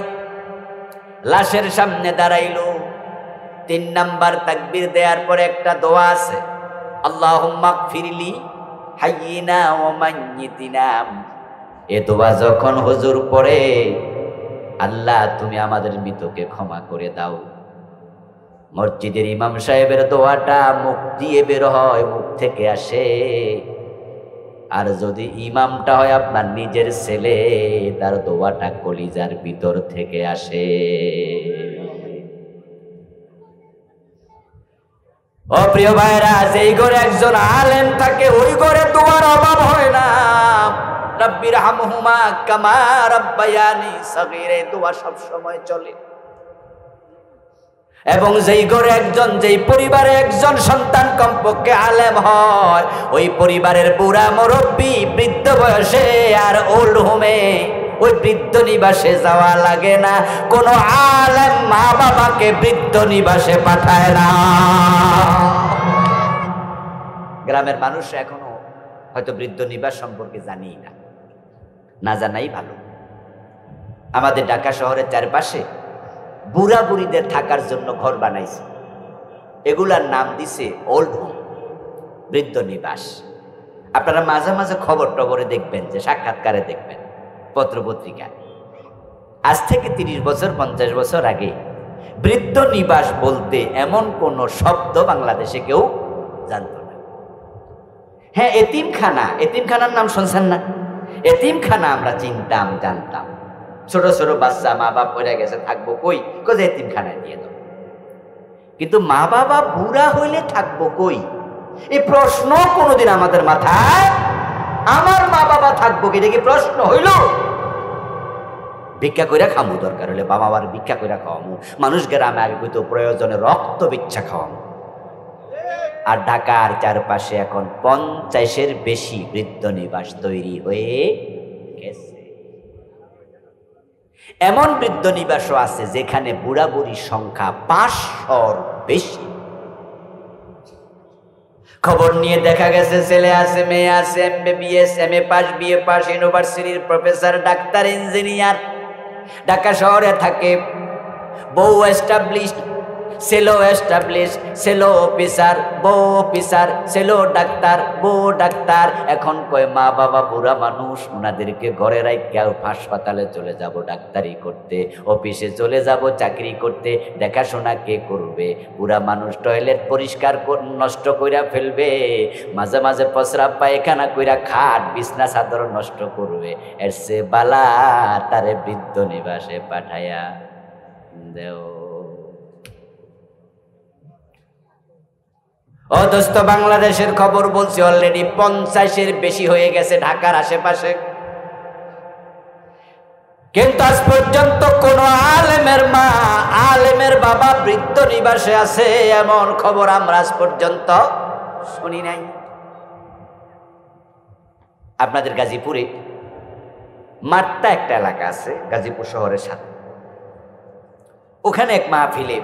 লাশের সামনে দাঁড়াইল, 3 নাম্বার তাকবীর দেওয়ার পরে একটা দোয়া আছে, আল্লাহুম্মা গফিরলি হাইয়িনা ওয়া মাইয়িতিনা। এ দোয়া যখন হুজুর পড়ে, আল্লাহ তুমি আমাদের মৃতকে ক্ষমা করে দাও। মসজিদের ইমাম সাহেবের দোয়াটা মুখ দিয়ে বের হয়, মুখ থেকে আসে। আর যদি ইমামটা হয় আপনার নিজের ছেলে, তার দোয়াটা কলিজার ভিতর থেকে আসে। ও প্রিয় ভাইরা, যেই ঘরে একজন আলেম থাকে, ওই ঘরে দোয়ার অভাব হয় না। রাব্বির হামহুমা কামা রাব্বায়ানি সগীরা, দোয়া সব সময় চলে। এবং যেই ঘরে একজন, যেই পরিবারে একজন সন্তান কমপক্ষে আলেম হয়, ওই পরিবারের বুড়া মুরব্বী বৃদ্ধ বয়সে আর ওল্ড হোমে, ওই বৃদ্ধ নিবাসে যাওয়া লাগে না। কোন আলেম মা বাবাকে বৃদ্ধ নিবাসে পাঠায় না। গ্রামের মানুষ এখনো হয়তো বৃদ্ধ নিবাস সম্পর্কে জানি না, না জানাই ভালো। আমাদের ঢাকা শহরের চারপাশে বুড়া বুড়িদের থাকার জন্য ঘর বানাইছে, এগুলার নাম দিছে ওল্ড হোম, বৃদ্ধ নিবাস। আপনারা মাঝে মাঝে খবর টবরে দেখবেন, যে সাক্ষাৎকারে দেখবেন, পত্রপত্রিকায়। আজ থেকে 30 বছর 50 বছর আগে বৃদ্ধ নিবাস বলতে এমন কোন শব্দ বাংলাদেশে কেউ জানত না। হ্যাঁ, এতিমখানা, এতিমখানার নাম শুনছেন না? এতিমখানা আমরা চিনতাম, জানতাম। ছোট ছোট বাচ্চা মা বাপ পড়ে গেছে, থাকবো কই? কোথায়? এতিমখানায় দিয়ে দাও। কিন্তু মা বাবা বুড়া হইলে থাকবো কই, এই প্রশ্ন কোনোদিন আমাদের মাথায়, আমার মা বাবা থাকবো কি, দেখি প্রশ্ন হইল। ভিক্ষা কইরা খামু, দরকার হলে বাবা মার ভিক্ষা কইরা খাওয়ামু। মানুষ গ্রামে আগে কইতো প্রয়োজনে রক্ত বিচ্ছা খাওয়ামু। আর ঢাকার চারপাশে এখন 50-এর বেশি বৃদ্ধ নিবাস তৈরি হয়ে গেছে। এমন বৃদ্ধ নিবাসও আছে যেখানে বুড়া বুড়ির সংখ্যা 500-র বেশি। খবর নিয়ে দেখা গেছে ছেলে আছে, মেয়ে আছে, MBBS, MA pass, BA pass, ইউনিভার্সিটির প্রফেসর, ডাক্তার, ইঞ্জিনিয়ার, ঢাকা শহরে থাকে। বউ এস্টাবলিশ, ছেলে এস্টাবলিশ, ছেলে অফিসার, বউ অফিসার, ছেলে ডাক্তার, বউ ডাক্তার। এখন কয় মা বাবা বুড়া মানুষ, ওনাদেরকে ঘরে রাখিয়া হাসপাতালে চলে যাব ডাক্তারি করতে, অফিসে চলে যাব চাকরি করতে, দেখাশোনা কে করবে? বুড়া মানুষ টয়লেট পরিষ্কার নষ্ট কইরা ফেলবে, মাঝে মাঝে প্রস্রাব পায়খানা কইরা খাট বিছনা চাদর নষ্ট করবে। এর সে বালা তারে বৃদ্ধ নিবাসে পাঠায়া দেও। ও দোস্ত, বাংলাদেশের খবর বলছি, অলরেডি 50-এর বেশি হয়ে গেছে ঢাকার আশেপাশে। কিন্তু আজ পর্যন্ত কোন আলেমের মা, আলেমের বাবা বৃদ্ধ নিবাসে আছে এমন খবর আমরা আজ পর্যন্ত শুনি নাই। আপনাদের গাজীপুরে মাঠটা একটা এলাকা আছে গাজীপুর শহরের সাথে, ওখানে এক মাহফিলে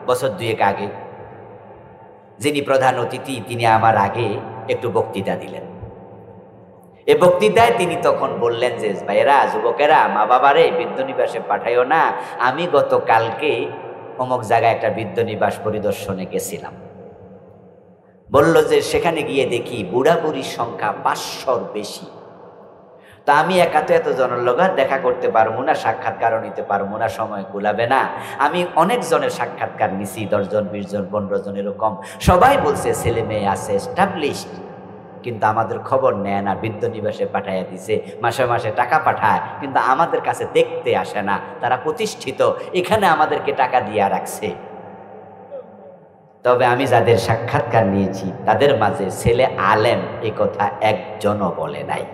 বছর 2 আগে যিনি প্রধান অতিথি, তিনি আমার আগে একটু বক্তৃতা দিলেন। এই বক্তৃতায় তিনি তখন বললেন যে ভাইয়েরা, যুবকেরা, মা বাবারে বৃদ্ধ নিবাসে পাঠাইও না। আমি গতকালকে অমুক জায়গায় একটা বৃদ্ধ নিবাস পরিদর্শনে গেছিলাম। বলল যে সেখানে গিয়ে দেখি বুড়া বুড়ির সংখ্যা 500-র বেশি। তা আমি একা তো এত জনের লোক দেখা করতে পারবো না, সাক্ষাৎকারও নিতে পারবো না, সময় কুলাবে না। আমি অনেক জনের সাক্ষাৎকার নিছি, 10 জন, 20 জন, 15 জন এরকম। সবাই বলছে ছেলে মেয়ে আছে, এস্টাবলিশড, কিন্তু আমাদের খবর নেয় না। বৃদ্ধ নিবাসে পাঠাইয়া দিছে, মাসে মাসে টাকা পাঠায়, কিন্তু আমাদের কাছে দেখতে আসে না। তারা প্রতিষ্ঠিত, এখানে আমাদেরকে টাকা দিয়া রাখছে। তবে আমি যাদের সাক্ষাৎকার নিয়েছি তাদের মাঝে ছেলে আলেম এ কথা একজনও বলে নাই।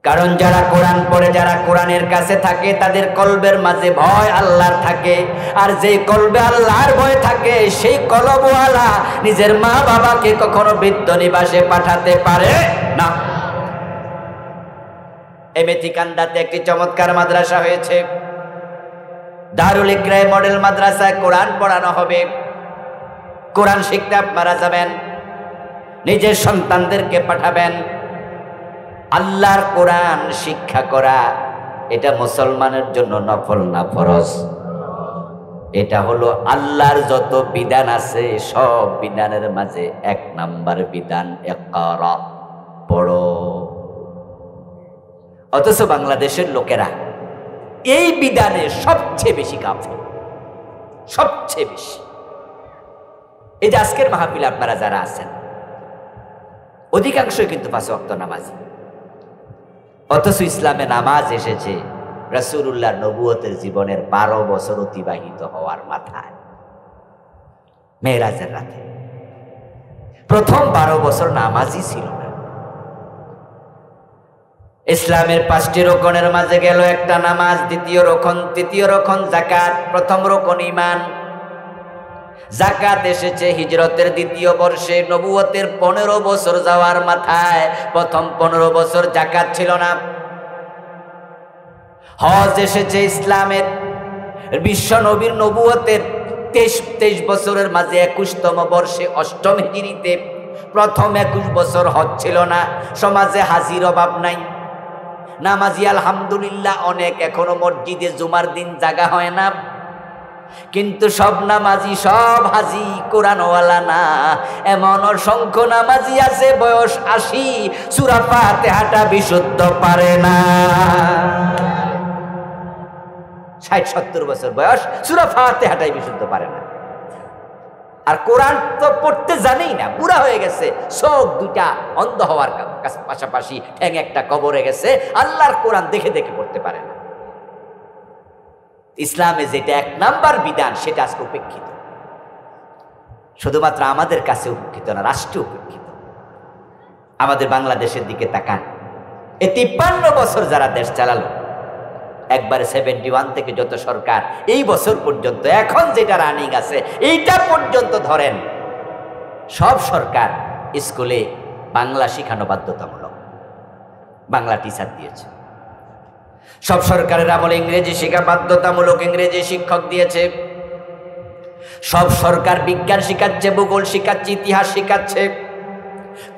কারণ যারা কোরআন পড়ে, যারা কোরআনের কাছে থাকে, তাদের কলবের মাঝে ভয় আল্লাহর থাকে। আর যেই কলবে আল্লাহর ভয় থাকে, সেই কলবওয়ালা নিজের মা বাবাকে কখনো বৃদ্ধ নিবাসে পাঠাতে পারে না। এই মেথিকান্দাতে একটি চমৎকার মাদ্রাসা হয়েছে, দারুল ইকরাম মডেল মাদ্রাসায় কোরআন পড়ানো হবে। কোরআন শিখতে আপনারা যাবেন, নিজের সন্তানদেরকে পাঠাবেন। আল্লাহর কোরআন শিক্ষা করা এটা মুসলমানের জন্য নফল না ফরজ? এটা হলো আল্লাহর যত বিধান আছে সব বিধানের মাঝে 1 নাম্বার বিধান ইকরা, পড়ো। অথচ বাংলাদেশের লোকেরা এই বিধানে সবচেয়ে বেশি কাফের, সবচেয়ে বেশি। এই যে আজকের মাহফিলে আপনারা যারা আছেন অধিকাংশই কিন্তু 5 ওয়াক্ত নামাজি, অথচ ইসলামে নামাজ এসেছে রাসূলুল্লাহর নবুয়তের জীবনের 12 বছর অতিবাহিত হওয়ার মাথায়, মেরাজের রাতে। প্রথম 12 বছর নামাজই ছিল না। ইসলামের 5টি রোকনের মাঝে গেল একটা নামাজ, দ্বিতীয় রোকন, তৃতীয় রোকন যাকাত, প্রথম রোকন ঈমান। যাকাত এসেছে হিজরতের 2য় বর্ষে, নবুয়তের 15 বছর যাওয়ার মাথায় প্রথম 15 বছর যাকাত ছিল না। হজ এসেছে ইসলামের বিশ্ব নবীর নবুয়তের 23 বছরের মাঝে 21তম বর্ষে 8ম হিজরিতে। প্রথম 21 বছর হজ ছিল না, সমাজে হাজির অভাব নাই, নামাজি আলহামদুলিল্লাহ অনেক, এখনো মসজিদে জুমার দিন জাগা হয় না। কিন্তু সব নামাজি, সব হাজি কোরআনওয়ালা না। এমন অসংখ্য নামাজি আছে বয়স 80, সূরা ফাতিহাটা বিশুদ্ধ পারে না। 60-70 বছর বয়স, সূরা ফাতিহাটাই বিশুদ্ধ পারে না। আর কোরআন তো পড়তে জানেই না, বুড়া হয়ে গেছে, চোখ 2টা অন্ধ হওয়ার পাশাপাশি ঠ্যাং একটা কবরে গেছে, আল্লাহর কোরআন দেখে দেখে পড়তে পারে না। ইসলামে যেটা 1 নাম্বার বিধান সেটা আজকে উপেক্ষিত। শুধুমাত্র আমাদের কাছে উপেক্ষিত না, রাষ্ট্রে উপেক্ষিত। আমাদের বাংলাদেশের দিকে তাকান, এই 53 বছর যারা দেশ চালালো, একবারে 71 থেকে যত সরকার এই বছর পর্যন্ত এখন যেটা রানিং আছে এইটা পর্যন্ত ধরেন, সব সরকার স্কুলে বাংলা শিখানো বাধ্যতামূলক, বাংলা টিচার দিয়েছে। সব সরকারের আমলে ইংরেজি শেখা বাধ্যতামূলক, ইংরেজি শিক্ষক দিয়েছে। সব সরকার বিজ্ঞান শিখাচ্ছে, ভূগোল শিখাচ্ছে, ইতিহাস শিখাচ্ছে।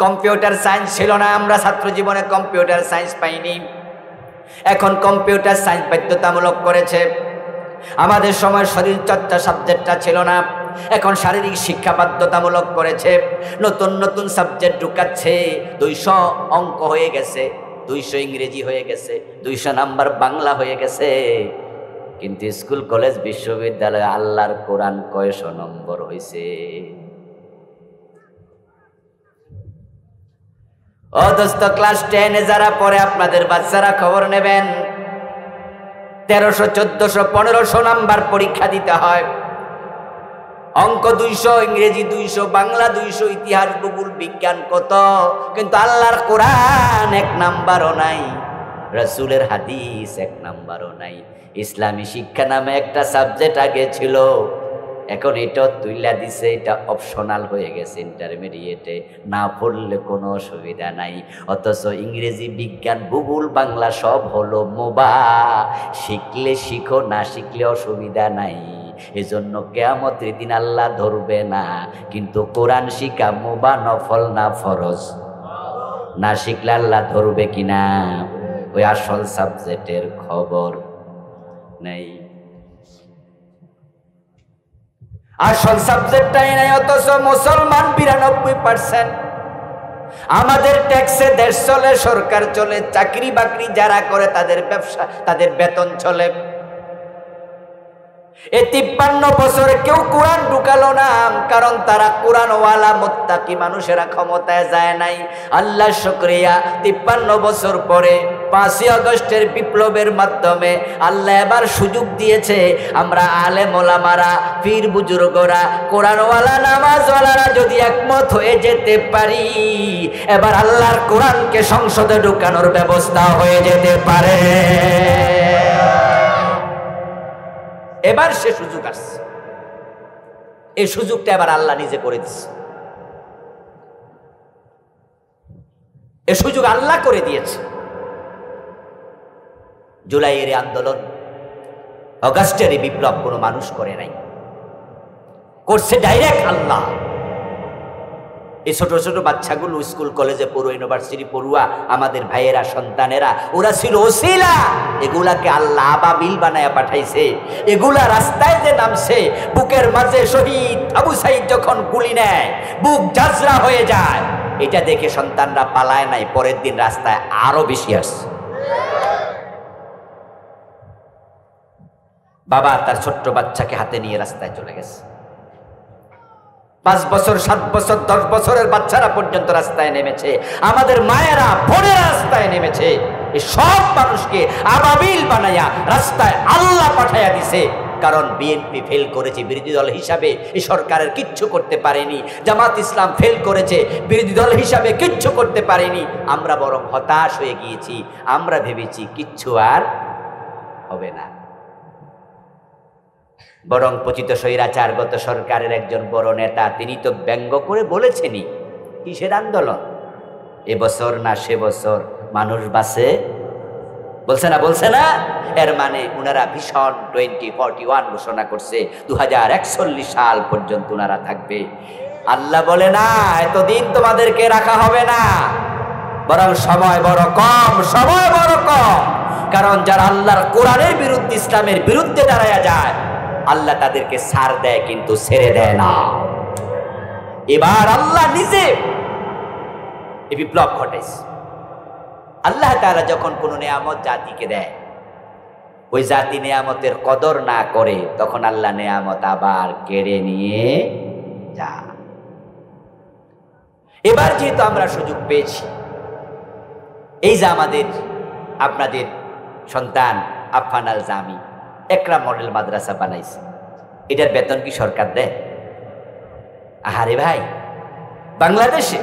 কম্পিউটার সায়েন্স ছিল না, আমরা ছাত্র জীবনে কম্পিউটার সায়েন্স পাইনি। এখন কম্পিউটার সায়েন্স বাধ্যতামূলক করেছে। আমাদের সময় শরীর চর্চা সাবজেক্টটা ছিল না, এখন শারীরিক শিক্ষা বাধ্যতামূলক করেছে। নতুন নতুন সাবজেক্ট ঢুকাচ্ছে। 200 অঙ্ক হয়ে গেছে, 200 ইংরেজি হয়ে গেছে, 200 নাম্বার বাংলা হয়ে গেছে। কিন্তু স্কুল কলেজ বিশ্ববিদ্যালয়ে আল্লাহর কোরআন কয়শো নম্বর হয়েছে? ও দোস্ত, ক্লাস 10-এ যারা পড়ে আপনাদের বাচ্চারা খবর নেবেন। 1300, 1400, 1500 নাম্বার পরীক্ষা দিতে হয়। অঙ্ক 200, ইংরেজি 200, বাংলা 200, ইতিহাস, ভূগোল, বিজ্ঞান কত, কিন্তু আল্লাহর কোরআন 1 নাম্বারও নাই, রাসূলের হাদিস 1 নাম্বারও নাই। ইসলামী শিক্ষা নামে একটা সাবজেক্ট আগে ছিল, এখন এটা তুইলা দিছে, এটা অপশনাল হয়ে গেছে ইন্টারমিডিয়েটে, না পড়লে কোনো অসুবিধা নাই। অথচ ইংরেজি, বিজ্ঞান, ভূগোল, বাংলা সব হলো মোবা, শিখলে শিখো, না শিখলে অসুবিধা নাই। এজন্য কিয়ামতের দিন আল্লাহ ধরবে না। কিন্তু কোরআন শিখা মোবা, নফল না ফরজ? না শিখলে আল্লাহ ধরবে কিনা? ওই আসল সাবজেক্টের খবর নেই, আসল সাবজেক্টটাই নাই। অথচ মুসলমান 92%। আমাদের ট্যাক্সে দেশ চলে, সরকার চলে, চাকরি বাকরি যারা করে তাদের ব্যবসা, তাদের বেতন চলে। এই 53 বছরে কেউ কোরআন ঢুকালো না, কারণ তারা কোরআনওয়ালা মুত্তাকি মানুষেরা ক্ষমতায় যায় নাই। আল্লাহ শুকরিয়া, 53 বছর পরে 5ই আগস্টের বিপ্লবের মাধ্যমে আল্লাহ এবার সুযোগ দিয়েছে। আমরা আলেম ওলামারা, পীর বুজুর্গরা, কোরআনওয়ালা, নামাজওয়ালারা যদি একমত হয়ে যেতে পারি, এবার আল্লাহর কোরআনকে সংসদে ঢুকানোর ব্যবস্থা হয়ে যেতে পারে। এবার সে সুযোগ আসছে, এই সুযোগটা এবার আল্লাহ নিজে করে দিচ্ছে। এই সুযোগ আল্লাহ করে দিয়েছে। জুলাইয়ের আন্দোলন, অগাস্টের বিপ্লব কোনো মানুষ করে নাই, করছে ডাইরেক্ট আল্লাহ। এই ছোট ছোট বাচ্চাগুলো স্কুল কলেজে পড়ুয়া, ইউনিভার্সিটি পড়ুয়া আমাদের ভাইয়েরা, সন্তানেরা, ওরা ছিল ওসিলা। এগুলাকে আল্লাহ আবাবিল বানায়া পাঠাইছে। এগুলা রাস্তায় যে নামছে, বুকের মাঝে শহীদ আবু সাইদ যখন গুলি নেয়, বুক জাজরা হয়ে যায়, এটা দেখে সন্তানরা পালায় নাই, পরের দিন রাস্তায় আরো বেশি আসছে। বাবা তার ছোট্ট বাচ্চাকে হাতে নিয়ে রাস্তায় চলে গেছে। 5 বছর, 7 বছর, 10 বছরের বাচ্চারা পর্যন্ত রাস্তায় নেমেছে। আমাদের মায়েরা, বোনেরা রাস্তায় নেমেছে। এই সব মানুষকে আবাবিল বানায়া রাস্তায় আল্লাহ পাঠাইয়া দিছে। কারণ বিএনপি ফেল করেছে, বিরোধী দল হিসাবে এই সরকারের কিচ্ছু করতে পারেনি। জামাত ইসলাম ফেল করেছে, বিরোধী দল হিসাবে কিচ্ছু করতে পারেনি। আমরা বরং হতাশ হয়ে গিয়েছি। আমরা ভেবেছি কিচ্ছু আর হবে না। বরং পতিত স্বৈরাচারগত সরকারের একজন বড় নেতা, তিনি তো ব্যঙ্গ করে বলেছেনই, কিসের আন্দোলন, এবছর না সে বছর মানুষ বাঁচে, বলছে না। এর মানে উনারা ভীষণ 2041 ঘোষণা করছে, 2041 সাল পর্যন্ত উনারা থাকবে। আল্লাহ বলে না, এতদিন তোমাদেরকে রাখা হবে না, বরং সময় বড় কম, সময় বড় কম। কারণ যারা আল্লাহর কোরআনের বিরুদ্ধে, ইসলামের বিরুদ্ধে দাঁড়ায়া যায়, আল্লাহ তাদেরকে ছাড় দেয় কিন্তু ছেড়ে দেয় না। এবার আল্লাহ নিজে এই বিপ্লব ঘটাইছে। আল্লাহ তাআলা যখন কোন নেয়ামত জাতিকে দেয়, ওই জাতি নেয়ামতের কদর না করে, তখন আল্লাহ নেয়ামত আবার কেড়ে নিয়ে যায়। এবার যেহেতু আমরা সুযোগ পেয়েছি, এই যে আমাদের আপনাদের সন্তান আফফান আল জামি একরাম মডেল মাদ্রাসা বানাইছে, এটার বেতন কি সরকার দেয়? আহারে ভাই, বাংলাদেশে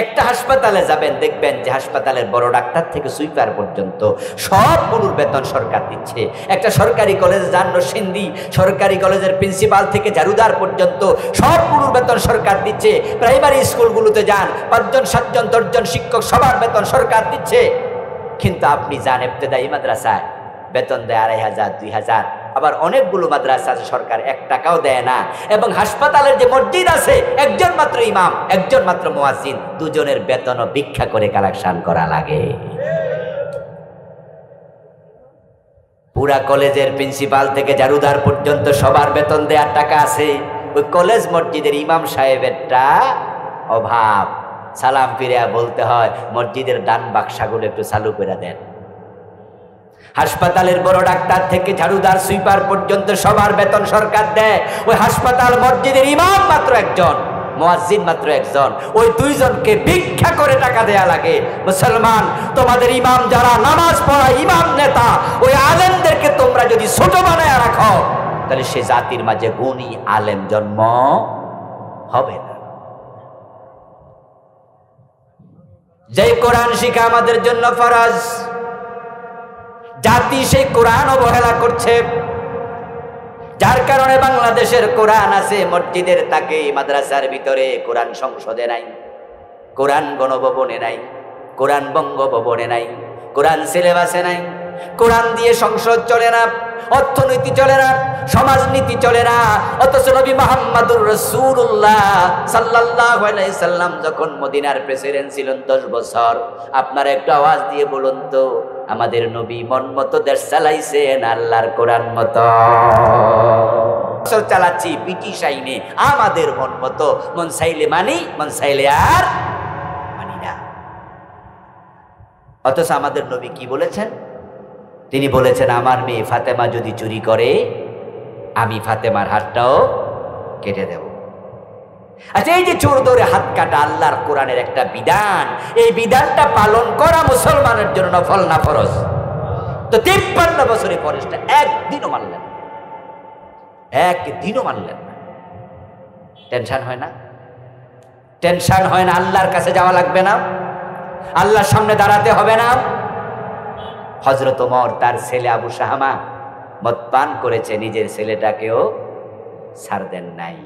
একটা হাসপাতালে যাবেন, দেখবেন যে হাসপাতালের বড় ডাক্তার থেকে সুইপার পর্যন্ত সবগুলোর বেতন সরকার দিচ্ছে। একটা সরকারি কলেজে যান, নরসিংদী সরকারি কলেজের প্রিন্সিপাল থেকে ঝাড়ুদার পর্যন্ত সবগুলোর বেতন সরকার দিচ্ছে। প্রাইমারি স্কুলগুলোতে যান, 5 জন 7 জন 10 জন শিক্ষক, সবার বেতন সরকার দিচ্ছে। কিন্তু আপনি যান ইবতেদায়ী মাদ্রাসায়, বেতন দেয় 2500, 2000, আবার অনেকগুলো মাদ্রাসা আছে সরকার 1 টাকাও দেয় না, এবং হাসপাতালের যে মসজিদ আছে একজন মাত্র ইমাম, একজন মাত্র মুয়াজ্জিন, দুজনের বেতনও ভিক্ষা করে কালেকশন করা লাগে। পুরা কলেজের প্রিন্সিপাল থেকে জারুদার পর্যন্ত সবার বেতন দেওয়ার টাকা আছে, ওই কলেজ মসজিদের ইমাম সাহেবেরটা অভাব। সালাম ফিরিয়া বলতে হয় মসজিদের দান বাক্সাগুলো একটু চালু করে দেন। হাসপাতালের বড় ডাক্তার থেকে ঝাড়ুদার সুইপার পর্যন্ত সবার বেতন সরকার দেয়, ওই হাসপাতাল মসজিদের ইমাম মাত্র একজন, মুয়াজ্জিন মাত্র একজন, ওই দুইজনকে ভিক্ষা করে টাকা দেয়া লাগে। মুসলমান, তোমাদের ইমাম যারা নামাজ পড়া ইমাম নেতা, ওই আলেমদেরকে তোমরা যদি ছোট বানায় রাখো তাহলে সে জাতির মাঝে গুণী আলেম জন্ম হবে না। যে কোরআন শিক্ষা আমাদের জন্য ফরজ, জাতি সেই কোরআন অবহেলা করছে, যার কারণে বাংলাদেশের কোরআন আছে মসজিদের তাকে, মাদ্রাসার ভিতরে কোরআন সংসদে নাই, কোরআন গণভবনে নাই, কোরআন বঙ্গভবনে নাই, কোরআন সিলেবাসে নাই, কোরআন দিয়ে সংসদ চলে না, অর্থনীতি চলে না, সমাজনীতি চলে না। অথচ নবী মুহাম্মদুর রাসূলুল্লাহ সাল্লাল্লাহু আলাইহি সাল্লাম যখন মদিনার প্রেসিডেন্ট ছিলেন 10 বছর, আপনারা একটু আওয়াজ দিয়ে বলুন তো, আমাদের নবী মন মতো দেশ চালাইছেন আল্লাহর কোরআন মতো? চালাচ্ছি ব্রিটিশ আইনে, আমাদের মন মতো, মন চাইলে মানি, মন চাইলে আর মানি না। অথচ আমাদের নবী কি বলেছেন? তিনি বলেছেন আমার মেয়ে ফাতেমা যদি চুরি করে আমি ফাতেমার হাতটাও কেটে দেব। আচ্ছা, এই যে চোর ধরে হাত কাটা আল্লাহর কোরআনের একটা বিধান, এই বিধানটা পালন করা মুসলমানের জন্য নফল না ফরজ? তো 53 বছরে ফরজটা একদিনও মানলেন, একদিনও মানলেন না। টেনশন হয় না? টেনশন হয় না? আল্লাহর কাছে যাওয়া লাগবে না? আল্লাহর সামনে দাঁড়াতে হবে না? হযরত ওমর তার ছেলে আবু শাহামা মদ পান করেছে, নিজের ছেলেটাকেও ছাড় দেন নাই।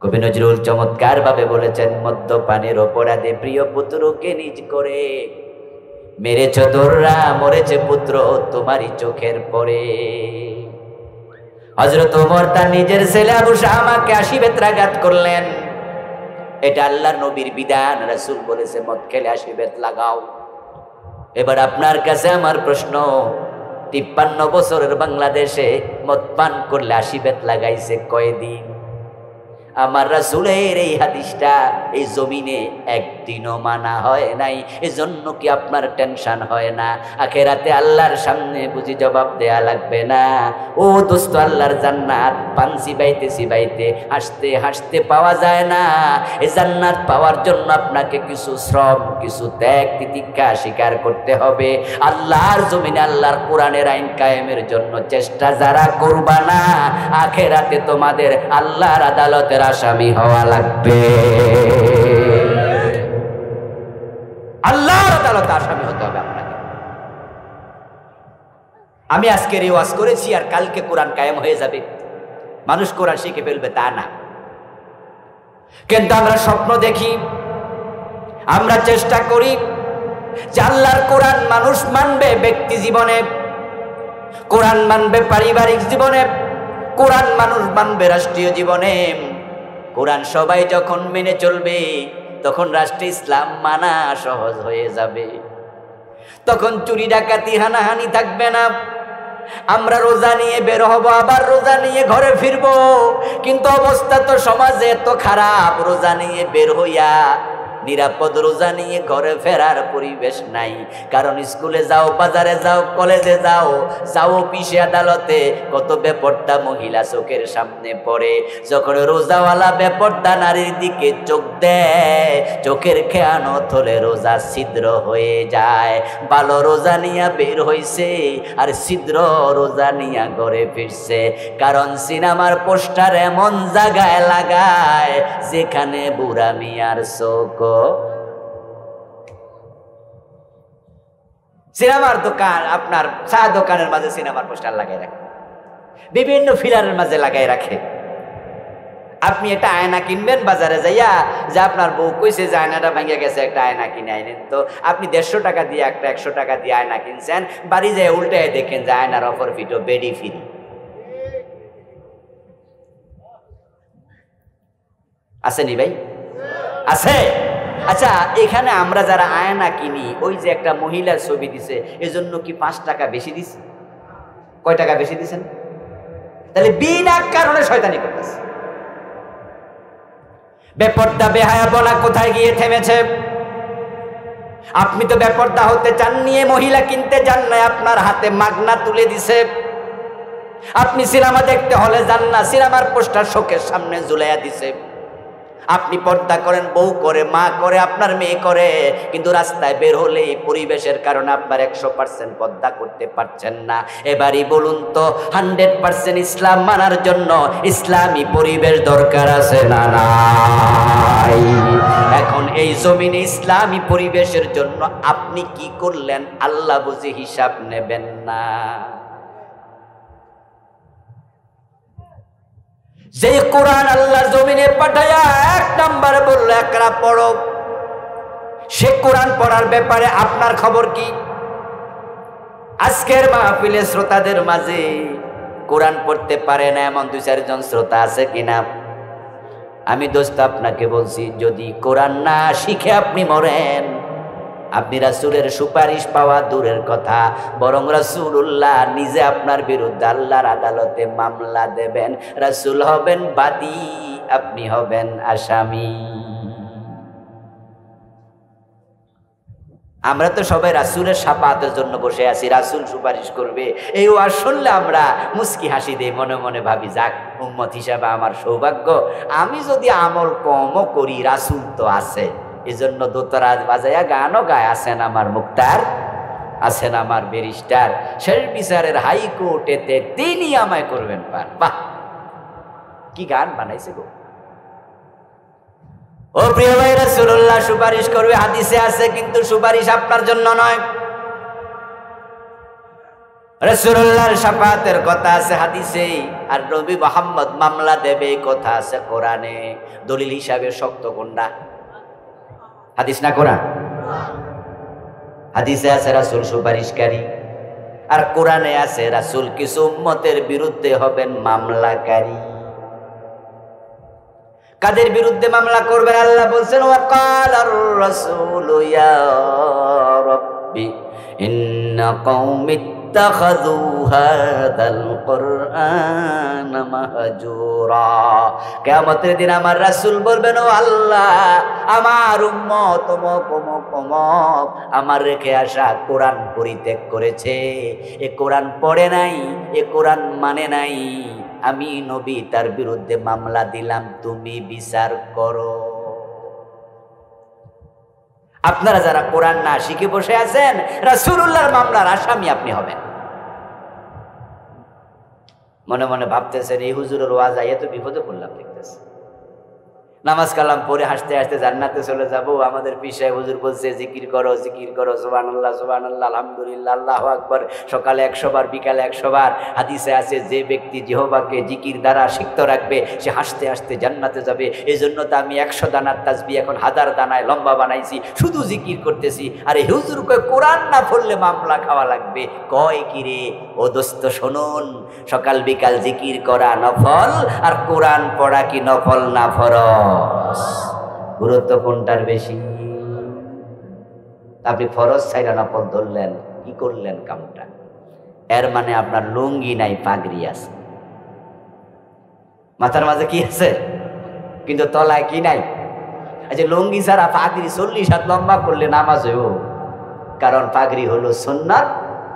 কবি নজরুল চমৎকার ভাবে বলেছেন, মদ্যপানের অপরাধে প্রিয় পুত্রকে নিজ করে মেরেছ তোররা, মরেছে পুত্র তোমারই চোখের পরে। হযরত ওমর তার নিজের ছেলে আবু শাহামাকে 80 বেত্রাঘাত করলেন। এটা আল্লাহর নবীর বিধান, রাসূল বলেছে মদ খেলে 80 বেত লাগাও। এবার আপনার কাছে আমার প্রশ্ন, 53 বছরের বাংলাদেশে মদ পান করলে 80 বেত লাগাইছে কয়দিন? আমার রাসূলের এই হাদিসটা এই জমিনে একদিনও মানা হয় নাই। এজন্য কি আপনার টেনশন হয় না? আখিরাতে আল্লাহর সামনে বুঝি জবাব দেয়া লাগবে না? ও দোস্ত, আল্লাহর জান্নাত পান চিবাইতে চিবাইতে হাসতে হাসতে পাওয়া যায় না। এই জান্নাত পাওয়ার জন্য আপনাকে কিছু শ্রম, কিছু ত্যাগ তিতিক্ষা স্বীকার করতে হবে। আল্লাহর জমিনে আল্লাহর কোরআনের আইন কায়েমের জন্য চেষ্টা যারা করবা না, আখিরাতে তোমাদের আল্লাহর আদালতের আসামি হওয়া লাগবে। আল্লাহর আদালতে আসামি হতে হবে আপনাকে। আমি আজকে রিওয়াজ করেছি আর কালকে কোরআন কায়েম হয়ে যাবে, মানুষ কোরআন শিখে ফেলবে তা না। কিন্তু আমরা স্বপ্ন দেখি, আমরা চেষ্টা করি যে আল্লাহর কোরআন মানুষ মানবে ব্যক্তি জীবনে, কোরআন মানবে পারিবারিক জীবনে, কোরআন মানুষ মানবে রাষ্ট্রীয় জীবনে। কোরআন সবাই যখন মেনে চলবে তখন রাষ্ট্রে ইসলাম মানা সহজ হয়ে যাবে। তখন চুরি ডাকাতি হানাহানি থাকবে না। আমরা রোজা নিয়ে বের হব, আবার রোজা নিয়ে ঘরে ফিরবো, কিন্তু অবস্থা তো সমাজে এত খারাপ, রোজা নিয়ে বের হইয়া নিরাপদ রোজা নিয়ে ঘরে ফেরার পরিবেশ নাই। কারণ স্কুলে যাও, বাজারে যাও, কলেজে যাও, যাও অফিসে আদালতে, কত বেপরদা মহিলা চোখের সামনে পড়ে। যখন রোজাওয়ালা বেপরদা নারীর দিকে চোখ দেয়, চোখের খেয়ানত হলে রোজা ছিদ্র হয়ে যায়। ভালো রোজা নিয়া বের হইছে আর ছিদ্র রোজা নিয়া ঘরে ফিরছে। কারণ সিনেমার পোস্টার এমন জায়গায় লাগায় যেখানে বুড়া মিয়ার চোখ। সিনেমার দোকান, আপনার চা দোকানের মাঝে সিনেমার পোস্টার লাগাই রাখে, বিভিন্ন ফিলারের মাঝে লাগাই রাখে। আপনি একটা আয়না কিনবেন বাজারে যাইয়া, যে আপনার বউ কইছে যে আয়নাটা ভেঙে গেছে, একটা আয়না কিনে আইনেন। তো আপনি 150 টাকা দিয়ে একটা 100 টাকা দিয়ে আয়না কিনছেন, বাড়ি যায় উল্টায় দেখেন যে আয়নার অফার ফিটো বেডি ফ্রি। আসেনি ভাই? আছে। আচ্ছা, এখানে আমরা যারা আয়না কিনি, ওই যে একটা মহিলার ছবি দিছে, এজন্য কি 5 টাকা বেশি দিছে? কয় টাকা বেশি দিছেন? তাহলে বিনা কারণে শয়তানি করতেছে। বেপর্দা বেহায়া বলা কোথায় গিয়ে থেমেছে? আপনি তো বেপর্দা হতে চান, নিয়ে মহিলা কিনতে যান না, আপনার হাতে মাগনা তুলে দিছে। আপনি সিনেমা দেখতে হলে যান না, সিনেমার পোস্টার শোকের সামনে ঝুলাইয়া দিছে। আপনি পর্দা করেন, বউ করে, মা করে, আপনার মেয়ে করে, কিন্তু রাস্তায় বের হলে পরিবেশের কারণে আপনার 100% পর্দা করতে পারছেন না। এবারই বলুন তো, 100% ইসলাম মানার জন্য ইসলামী পরিবেশ দরকার আছে না নাই? এখন এই জমিনে ইসলামী পরিবেশের জন্য আপনি কি করলেন, আল্লাহ বুঝি হিসাব নেবেন না? যে কোরআন আল্লাহ জমিনে পাঠায়া 1 নাম্বার বললো একরা পড়ো, সে কোরআন পড়ার ব্যাপারে আপনার খবর কি? আজকের মাহফিলে শ্রোতাদের মাঝে কোরআন পড়তে পারে না এমন 2-4 জন শ্রোতা আছে কিনা? আমি দোস্ত আপনাকে বলছি, যদি কোরআন না শিখে আপনি মরেন, আপনি রাসূলের সুপারিশ পাওয়া দূরের কথা, বরং রাসূলুল্লাহ নিজে আপনার বিরুদ্ধে আল্লাহর আদালতে মামলা দেবেন। রাসূল হবেন বাদী, আপনি হবেন আসামি। আমরা তো সবাই রাসূলের শাফাআতের জন্য বসে আছি, রাসূল সুপারিশ করবে, এই ওয়াজ শুনলে আমরা মুস্কি হাসি দেই, মনে মনে ভাবি যাক, উম্মত হিসাবে আমার সৌভাগ্য, আমি যদি আমল কমও করি রাসূল তো আছে। এজন্য দোতরা বাজাইয়া গানও গায়, আছেন আমার মুক্তার, আছেন আমার ব্যারিস্টার, শেষ বিচারের হাইকোর্টেতে তিনি আমায় করবেন পার। বাহ, কি গান বানাইছে গো! ও প্রিয় ভাই, রাসূলুল্লাহ সুপারিশ করবে, হাদিসে আছে, কিন্তু সুপারিশ আপনার জন্য নয়। রাসূলুল্লাহর শাফাআতের কথা আছে হাদিসে, আর নবী মুহাম্মদ মামলা দেবে কথা আছে কোরআনে। দলিল হিসাবে শক্ত কোনটা? হাদিস না কোরআন? হাদিসে আছে রাসূল সুপারিশকারী, আর কোরআনে আছে রাসূল কিছু উম্মতের বিরুদ্ধে হবেন মামলাকারী। কাদের বিরুদ্ধে মামলা করবেন? আল্লাহ বলছেন, ওয়াকালার রাসূলু ইয়া রাব্বি ইন্না কওমি ইত্তাখাযু হাযাল কুরআনা মাহজুরা। কিয়ামতের দিন আমার রাসূল বলবেন, ও আল্লাহ, আমার উম্মত অমুক অমুক অমুক আমার রেখে আসা কোরআন পরিত্যাগ করেছে, এ কোরআন পড়ে নাই, এ কোরআন মানে নাই, আমি নবী তার বিরুদ্ধে মামলা দিলাম, তুমি বিচার করো। আপনারা যারা কোরআন না শিখে বসে আছেন, রাসূলুল্লাহর মামলার আসামি আপনি হবেন। মনে মনে ভাবতেছেন, এই হুজুরের ওয়াজ আইয়া তো বিপদে পড়লাম দেখতেছে, নামাজ কালাম পড়ে হাসতে হাসতে জান্নাতে চলে যাব। আমাদের পীর সাহেব হুজুর বলছে, জিকির করো সুবহানাল্লাহ সুবহানাল্লাহ আলহামদুলিল্লাহ আল্লাহু আকবার, সকালে 100 বার, বিকালে 100 বার। হাদিসে আছে, যে ব্যক্তি জিহ্বাকে জিকির দ্বারা সিক্ত রাখবে, সে হাসতে হাসতে জান্নাতে যাবে। এই জন্য তো আমি 100 দানার তাসবিহ এখন 1000 দানায় লম্বা বানাইছি, শুধু জিকির করতেছি। আর এই হুজুর কয় কোরআন না পড়লে মামলা খাওয়া লাগবে। কয় কি রে? ও দোস্ত শুনুন, সকাল বিকাল জিকির করা নফল, আর কোরআন পড়া কি নফল না ফরজ? গুরুত্ব কোনটার বেশি? আপনি ফরজ ছাইরা নফল ধরলেন, কি করলেন কামটা? এর মানে আপনার লুঙ্গি নাই, পাগড়ি আছে, মাথার মাঝে কি আছে, কিন্তু তলায় কি নাই। আচ্ছা, লুঙ্গি ছাড়া পাগড়ি 40 হাত লম্বা করলে নামাজ হইব, কারণ পাগড়ি হলো সুন্নাত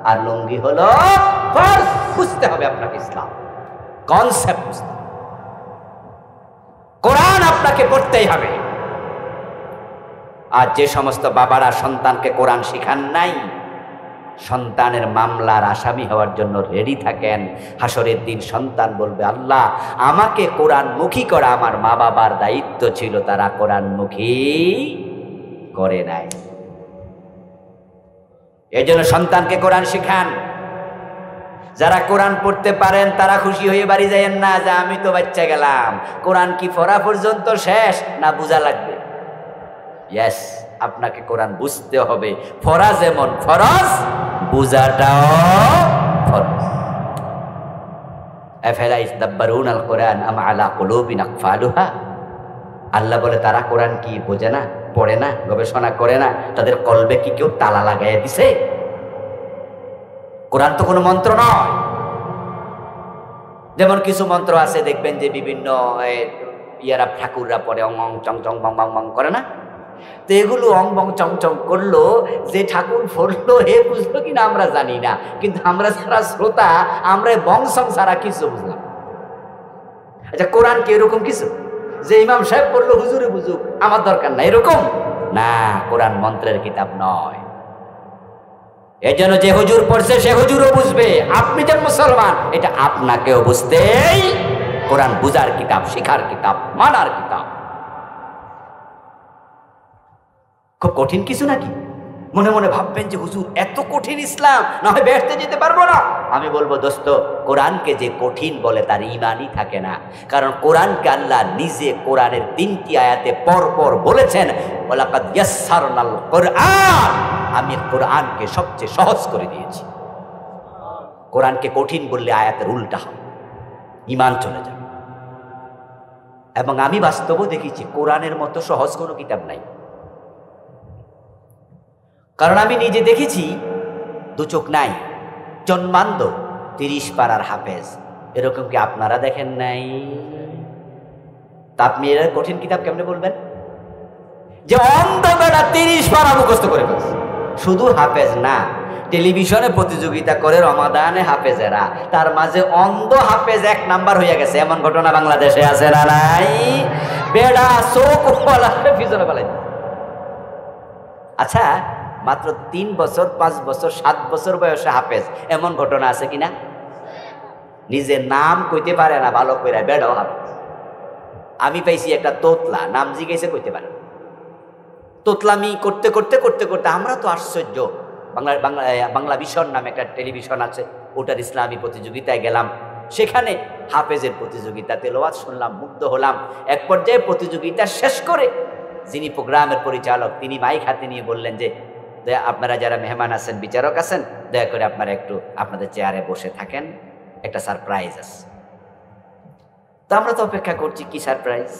আর লুঙ্গি হলো ফরজ। বুঝতে হবে আপনাকে, ইসলাম কনসেপ্ট বুঝতে হবে। কোরআন আপনাকে পড়তেই হবে। আর যে সমস্ত বাবারা সন্তানকে কোরআন শিখান নাই, সন্তানের মামলার আসামি হওয়ার জন্য রেডি থাকেন। হাসরের দিন সন্তান বলবে, আল্লাহ আমাকে কোরআনমুখী করা আমার মা বাবার দায়িত্ব ছিল, তারা কোরআনমুখী করে নাই। এই জন্য সন্তানকে কোরআন শিখান। যারা কোরআন পড়তে পারেন তারা খুশি হয়ে বাড়ি যাইয়েন না যে আমি তো বাচ্চা গেলাম। কোরআন কি পড়া পর্যন্ত শেষ না বুঝা লাগবে? ইয়েস, আপনাকে কোরআন বুঝতে হবে। পড়া যেমন ফরজ, বুঝাটাও ফরজ। আফালা ইয়াদাব্বারুনাল কুরআন আম আলা কুলুবিন আকফালুহা। আল্লাহ বলে তারা কোরআন কি বোঝে না, পড়ে না, গবেষণা করে না? তাদের কলবে কি কেউ তালা লাগাইয়া দিছে? কোরআন তো কোনো মন্ত্র নয়। যেমন কিছু মন্ত্র আছে দেখবেন যে বিভিন্ন ইয়ারা ঠাকুররা পড়ে, অং অং চং চং বং বং বং করে না? তো এগুলো অং বং চং চং করলো, যে ঠাকুর পড়লো হে বুঝলো কিনা আমরা জানি না, কিন্তু আমরা যারা শ্রোতা আমরা বং সং ছাড়া কিছু বুঝলাম। আচ্ছা, কোরআন কি এরকম কিছু যে ইমাম সাহেব পড়লো হুজুরে বুঝুক, আমার দরকার না, এরকম না। কোরআন মন্ত্রের কিতাব নয়। এই জন্য যে হুজুর পড়ছে সে হুজুরও বুঝবে, আপনি যে মুসলমান এটা আপনাকেও বুঝতেই। কোরআন বুঝার কিতাব, শিখার কিতাব, মানার কিতাব। খুব কঠিন কিছু নাকি? মনে মনে ভাববেন যে হুজুর এত কঠিন ইসলাম, না হয় বেহেশতে যেতে পারবো না। আমি বলবো দোস্ত, কোরআনকে যে কঠিন বলে তার ঈমানই থাকে না। কারণ কোরআনকে আল্লাহ নিজে কোরআনের 3টি আয়াতে পরপর বলেছেন, ওয়ালাকাদ ইয়াসসারনাল কোরআন, আমি কোরআনকে সবচেয়ে সহজ করে দিয়েছি। কোরআনকে কঠিন বললে আয়াতের উল্টা হয়, ঈমান চলে যাবে। এবং আমি বাস্তবও দেখেছি কোরআনের মতো সহজ কোনো কিতাব নাই। কারণ আমি নিজে দেখেছি, দু চোখ নাই, জন্মান্ধ 30 পারার হাফেজ। এরকম কি আপনারা দেখেন নাই? তা আপনি এর কঠিন কিতাব কেমনে বলবেন? যে অন্ধ বেড়া 30 পারা মুখস্থ করে ফেলছে। শুধু হাফেজ না, টেলিভিশনে প্রতিযোগিতা করে রমাদানে হাফেজেরা, তার মাঝে অন্ধ হাফেজ 1 নাম্বার হয়ে গেছে। এমন ঘটনা বাংলাদেশে আছে না নাই? বেড়া চোখ পিছনে ফেলাই। আচ্ছা, মাত্র 3 বছর, 5 বছর, 7 বছর বয়সে হাফেজ, এমন ঘটনা আছে কিনা? নিজের নাম কইতে পারে না ভালো করে, বেড়াও হাফেজ। আমি পাইছি একটা তোতলা, নাম জিজ্ঞেসে কইতে পারে। তোতলামি করতে করতে করতে করতে আমরা তো আশ্চর্য। বাংলা ভিশন নামে একটা টেলিভিশন আছে, ওটার ইসলামী প্রতিযোগিতায় গেলাম। সেখানে হাফেজের প্রতিযোগিতা, তেলাওয়াত শুনলাম, মুগ্ধ হলাম। এক পর্যায়ে প্রতিযোগিতা শেষ করে যিনি প্রোগ্রামের পরিচালক তিনি মাইক হাতে নিয়ে বললেন যে আপনারা যারা মেহমান আছেন, বিচারক আছেন, দয়া করে আপনারা একটু আপনাদের চেয়ারে বসে থাকেন, একটা সারপ্রাইজ আছে। তো আমরা তো অপেক্ষা করছি কি সারপ্রাইজ।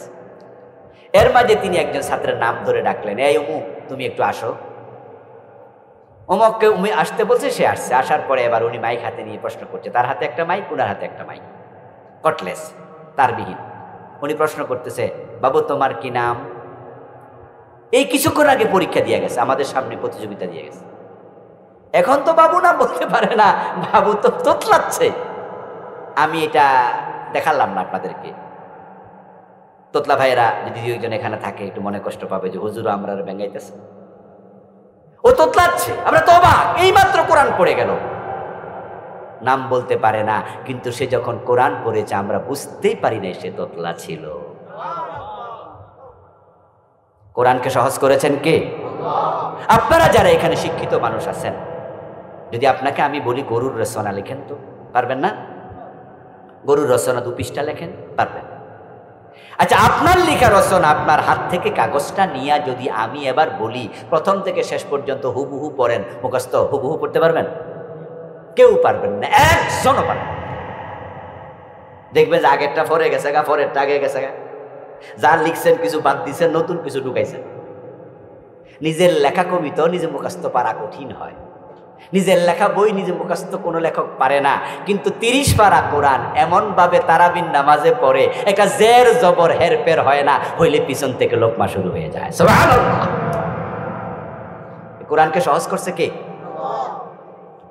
এর মাঝে তিনি একজন ছাত্রের নাম ধরে ডাকলেন, এই অমুক তুমি একটু আসো। অমুককে উনি আসতে বলছে, সে আসছে। আসার পরে এবার উনি মাইক হাতে নিয়ে প্রশ্ন করছে, তার হাতে একটা মাইক, ওনার হাতে একটা মাইক, কটলেস তারবিহীন। উনি প্রশ্ন করতেছে, বাবু তোমার কি নাম? এই কিছুক্ষণ আগে পরীক্ষা দিয়ে গেছে, আমাদের সামনে প্রতিযোগিতা দিয়ে গেছে। এখন তো বাবু না বলতে পারে না, বাবু তো তোতলাচ্ছে। আমি এটা দেখালাম না আপনাদেরকে। তোতলা ভাইয়েরা যদি 2 জন এখানে থাকে একটু মনে কষ্ট পাবে যে হুজুর আমরা ব্যাঙ্গাইতেছে, ও তোতলাচ্ছে। আমরা তো অবাক, এই মাত্র কোরআন পড়ে গেল, নাম বলতে পারে না। কিন্তু সে যখন কোরআন পড়েছে আমরা বুঝতেই পারি না সে তোতলা ছিল। কোরআনকে সহজ করেছেন কে? আপনারা যারা এখানে শিক্ষিত মানুষ আছেন, যদি আপনাকে আমি বলি গরুর রচনা লেখেন, তো পারবেন না? গরুর রচনা 2 পৃষ্ঠা লেখেন, পারবেন? আচ্ছা, আপনার লেখা রচনা আপনার হাত থেকে কাগজটা নিয়ে যদি আমি এবার বলি প্রথম থেকে শেষ পর্যন্ত হুবহু পড়েন, মুখস্থ হুবহু পড়তে পারবেন? কেউ পারবেন না, একজনও পারবেন। দেখবেন যে আগেরটা পরে গেছে গা, পরেরটা আগে গেছে গা। যা লিখছেন কিছু বাদ দিচ্ছেন, নতুন কিছু ঢুকাইছেন। নিজের লেখা কবিতা নিজে মুখস্থ পারা কঠিন হয়। নিজের লেখা বই নিজে মুখস্থ কোনো লেখক পারে না। কিন্তু 30 পারা কোরআন এমন ভাবে তারাবির নামাজে পড়ে, একটা জের জবর হেরফের হয় না, হইলে পিছন থেকে লোকমা শুরু হয়ে যায়। সুবহানাল্লাহ। কোরআনকে সহজ করছে কে?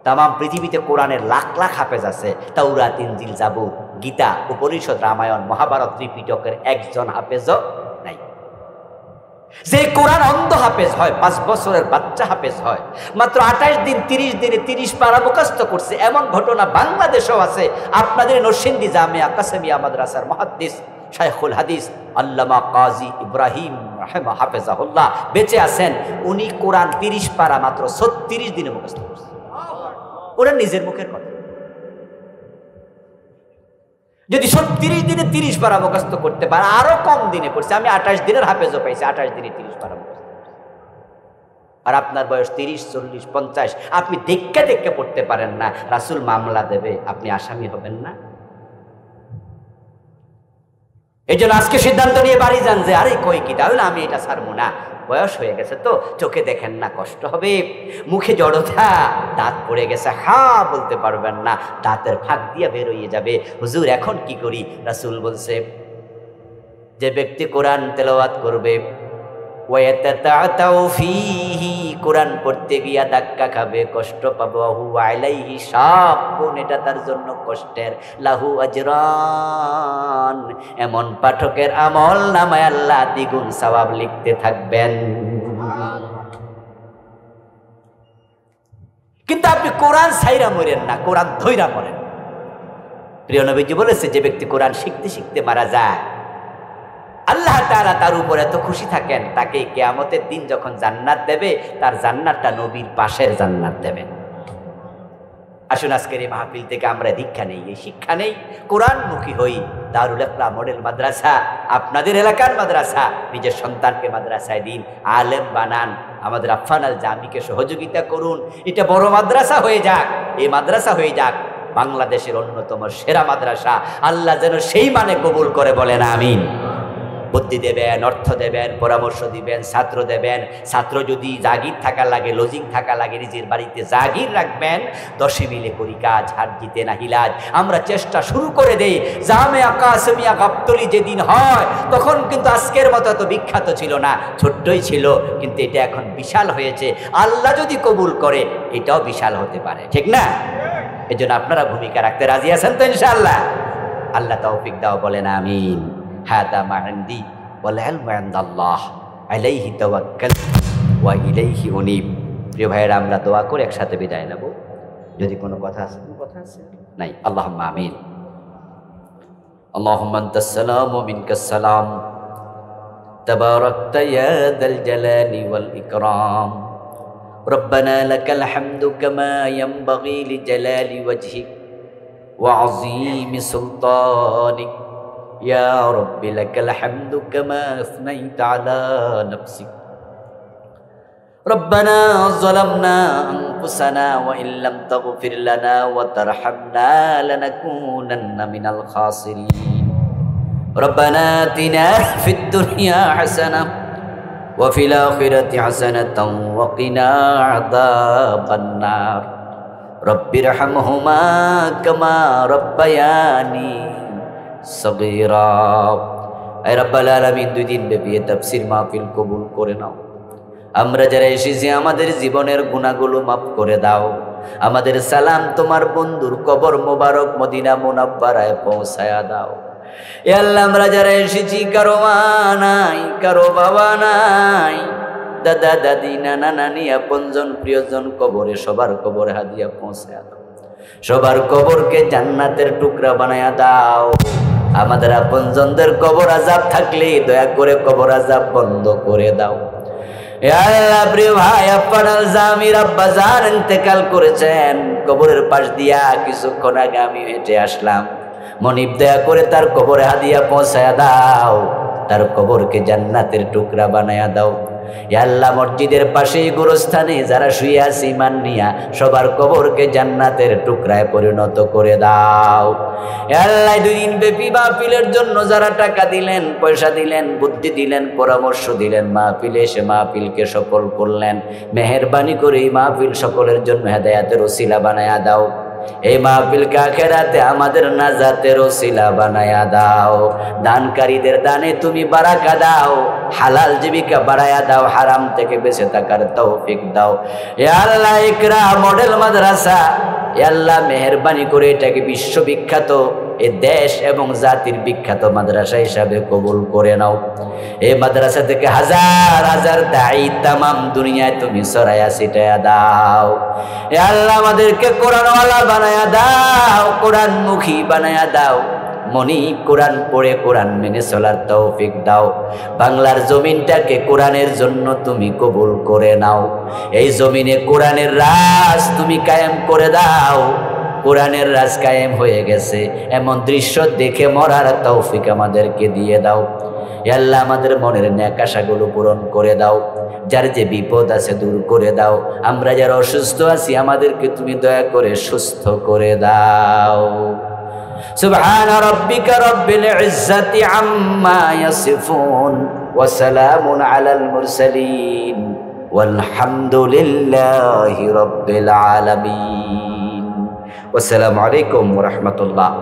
তামাম পৃথিবীতে কোরআনের লাখ লাখ হাফেজ আছে। তাওরাত, ইনজিল, জাবুর, গীতা, উপনিষদ, রামায়ণ, মহাভারত, ত্রিপিটকের একজন হাফেজও নাই। যে কোরআন অন্ধ হাফেজ হয়, 5 বছরের বাচ্চা হাফেজ হয়, মাত্র 28 দিন 30 দিনে 30 পারা মুখস্থ করছে, এমন ঘটনা বাংলাদেশেও আছে। আপনাদের নরসিংদী জামিয়া কাসেমিয়া মাদ্রাসার মুহাদ্দিস শাইখুল হাদিস আল্লামা কাজী ইব্রাহিম হাফেজাহুল্লাহ বেঁচে আছেন। উনি কোরআন 30 পারা মাত্র 36 দিনে মুখস্থ করছে। ওরা নিজের মুখের কথা। যদি 30 দিনে 30 পারা মুখস্থ করতে পারে, আরো কম দিনে পড়ছে, আমি 28 দিনের হাফেজও পাইছি, 28 দিনে 30 পারা মুখস্থ। আর আপনার বয়স 30, 40, 50, আপনি দেখে দেখে পড়তে পারেন না, রাসূল মামলা দেবে, আপনি আসামি হবেন না? এই জন্য আজকে সিদ্ধান্ত নিয়ে বাড়ি যান যে আরে কই কি, তাহলে আমি এটা ছাড়বো না। বয়স হয়ে গেছে তো, চোখে দেখেন না, কষ্ট হবে, মুখে জড়তা, দাঁত পড়ে গেছে, হা বলতে পারবেন না, দাঁতের ফাঁক দিয়ে বের হয়ে যাবে, হুজুর এখন কি করি? রাসূল বলছে যে ব্যক্তি কোরআন তেলাওয়াত করবে, ওয়ায়াতাতাউ ফীহি, কোরআন পড়তে গিয়া ধাক্কা খাবে, কষ্ট পাবে, হু আলাইহি শাকুন, এটা তার জন্য কষ্টের, লাহু আজরান, এমন পাঠকের আমল নামায় আল্লাহ দ্বিগুণ সওয়াব লিখতে থাকবেন। কিন্তু আপনি কোরআন ছাইরা মরেন না, কোরআন ধইরা মরেন। প্রিয় নবীজি বলেছে যে ব্যক্তি কোরআন শিখতে শিখতে মারা যায়, আল্লাহ তাআলা তার উপর এত খুশি থাকেন, তাকে কিয়ামতের দিন যখন জান্নাত দেবে, তার জান্নাতটা নবীর পাশের জান্নাত দেবেন। আসুন আজকের এই মাহফিল থেকে আমরা দীক্ষা নেই, এই শিক্ষা নেই, কোরআনমুখী হই। দারুল ইকরাম মডেল মাদ্রাসা আপনাদের এলাকার মাদ্রাসা, নিজের সন্তানকে মাদ্রাসায় দিন, আলেম বানান, আমাদের আফফান আল জামিকে সহযোগিতা করুন, এটা বড় মাদ্রাসা হয়ে যাক, এই মাদ্রাসা হয়ে যাক বাংলাদেশের অন্যতম সেরা মাদ্রাসা। আল্লাহ যেন সেই মানে কবুল করে, বলেন আমিন। বুদ্ধি দেবেন, অর্থ দেবেন, পরামর্শ দিবেন, ছাত্র দেবেন। ছাত্র যদি জাগির থাকা লাগে, লজিং থাকা লাগে, নিজের বাড়িতে জাগির রাখবেন। 10 মিলে করি কাজ, হার জিতে না হিলাজ। আমরা চেষ্টা শুরু করে দেই। জামিয়া কাসেমিয়া গাবতলী যেদিন হয়, তখন কিন্তু আজকের মতো এত বিখ্যাত ছিল না, ছোট্টই ছিল, কিন্তু এটা এখন বিশাল হয়েছে। আল্লাহ যদি কবুল করে, এটাও বিশাল হতে পারে, ঠিক না? এই জন্য আপনারা ভূমিকা রাখতে রাজি আছেন তো ইনশাআল্লাহ? আল্লাহ তৌফিক দাও, বলেন আমিন। হাদা মা ইনদি ওয়াল ইলমু ইনদাল্লাহ, আলাইহি তাওয়াক্কালতু ওয়া ইলাইহি উনীব। প্রিয় ভাইয়েরা, আমরা দোয়া করে একসাথে বিদায় নেব। যদি কোনো কথা আছে? কথা আছে? নাই? আল্লাহুম্মা আমিন। আল্লাহুম্মা আনতাস সালাম ওয়া মিনকাস সালাম, তাবারাকতা ইয়া যাল জালালি ওয়াল ইকরাম। রব্বানা লাকাল হামদু কামা ইয়ানবাগি লিজালালি ওয়াজহিক ওয়া আযীমি সুলতানিক। ইয়া রব্বি লাকাল হামদু কামা আসনাইতা আলা নাফসিক। রব্বানা যালামনা আনফুসানা ওয়া ইল্লাম তাগফির লানা ওয়া তারহামনা লানাকুনান্না মিনাল খাসিরিন। রব্বানা আতিনা ফিদ দুনিয়া হাসানাহ ওয়া ফিল আখিরাতি হাসানাতাও ওয়া কিনা আযাবান নার। রব্বিরহামহুমা কামা রাব্বায়ানি সগীরা। আয় রব্বুল আলামিন, 2 দিন ব্যাপী তাফসীর মাহফিল কবুল করে নাও। আমরা যারা এসেছি, আমাদের জীবনের গুনাহগুলো মাফ করে দাও। আমাদের সালাম তোমার বন্ধুর কবর মোবারক মদিনা মুনাব্বারায় পৌঁছায়া দাও। এ আল্লাহ, আমরা যারা এসেছি, কারো মা নাই, কারো বাবা নাই, দাদা দাদি, নানা নানি, আপনজন প্রিয়জন কবরে, সবার কবরে হাদিয়া পৌঁছায়া দাও। সবার কবরকে জান্নাতের টুকরা বানায়া দাও। আমাদের আপনজনদের কবর আযাব থাকলে দয়া করে কবর আযাব বন্ধ করে দাও। এ আল্লাহ, প্রিয় ভাই আফফান আল জামির আব্বাজান ইন্তেকাল করেছেন, কবরের পাশ দিয়া কিছুক্ষণ আগে আমি হেঁটে আসলাম। মনিব, দয়া করে তার কবরে হাদিয়া পৌঁছায়া দাও, তার কবরকে জান্নাতের টুকরা বানায়া দাও। ইয়া আল্লাহ, মসজিদের পাশে গোরস্থানে যারা শুয়ে আছে ঈমান নিয়া, সবার কবরকে জান্নাতের টুকরায় পরিণত করে দাও। ইয়া আল্লাহ, 2 দিন ব্যাপী মাহফিলের জন্য যারা টাকা দিলেন, পয়সা দিলেন, বুদ্ধি দিলেন, পরামর্শ দিলেন, মাহফিলে এসে মাহফিলকে সফল করলেন, মেহেরবানি করে এই মাহফিল সকলের জন্য হেদায়েতের ওসিলা বানায়া দাও। এই মাহফিলকে আখিরাতে আমাদের নাজাতের ওসিলা বানায়া দাও। দানকারীদের দানে তুমি বারাকা দাও, হালাল জীবিকা বাড়ায়া দাও, হারাম থেকে বেঁচে থাকার তৌফিক দাও। এ আল্লাহ, ইকরাম মডেল মাদ্রাসা, এ আল্লাহ মেহেরবানি করে এটাকে বিশ্ববিখ্যাত, এ দেশ এবং জাতির বিখ্যাত মাদ্রাসা হিসাবে কবুল করে নাও। এই মাদ্রাসা থেকে হাজার হাজার দায়ী তামাম দুনিয়ায় তুমি ছড়ায়া ছিটায়া দাও। এ আল্লাহ, আমাদেরকে কোরআনওয়ালা বানায়া দাও, কোরআনমুখী বানায়া দাও। মনি কোরআন পড়ে কোরআন মেনে চলার তৌফিক দাও। বাংলার জমিনটাকে কোরআনের জন্য তুমি কবুল করে নাও। এই জমিনে কোরআনের রাজ তুমি কায়েম করে দাও। কোরআনের রাজ কায়েম হয়ে গেছে, এমন দৃশ্য দেখে মরার তৌফিক আমাদেরকে দিয়ে দাও। ইয়া আল্লাহ, আমাদের মনের ন্যাক আশাগুলো পূরণ করে দাও, যার যে বিপদ আছে দূর করে দাও। আমরা যারা অসুস্থ আছি আমাদেরকে তুমি দয়া করে সুস্থ করে দাও। সুবহানা রাব্বিকা রাব্বিল ইজ্জাতি আম্মা ইয়াসিফুন ওয়া সালামুন আলাল মুরসালিন ওয়ালহামদুলিল্লাহি রাব্বিল আলামিন। আসসালামু আলাইকুম ওয়া রাহমাতুল্লাহ।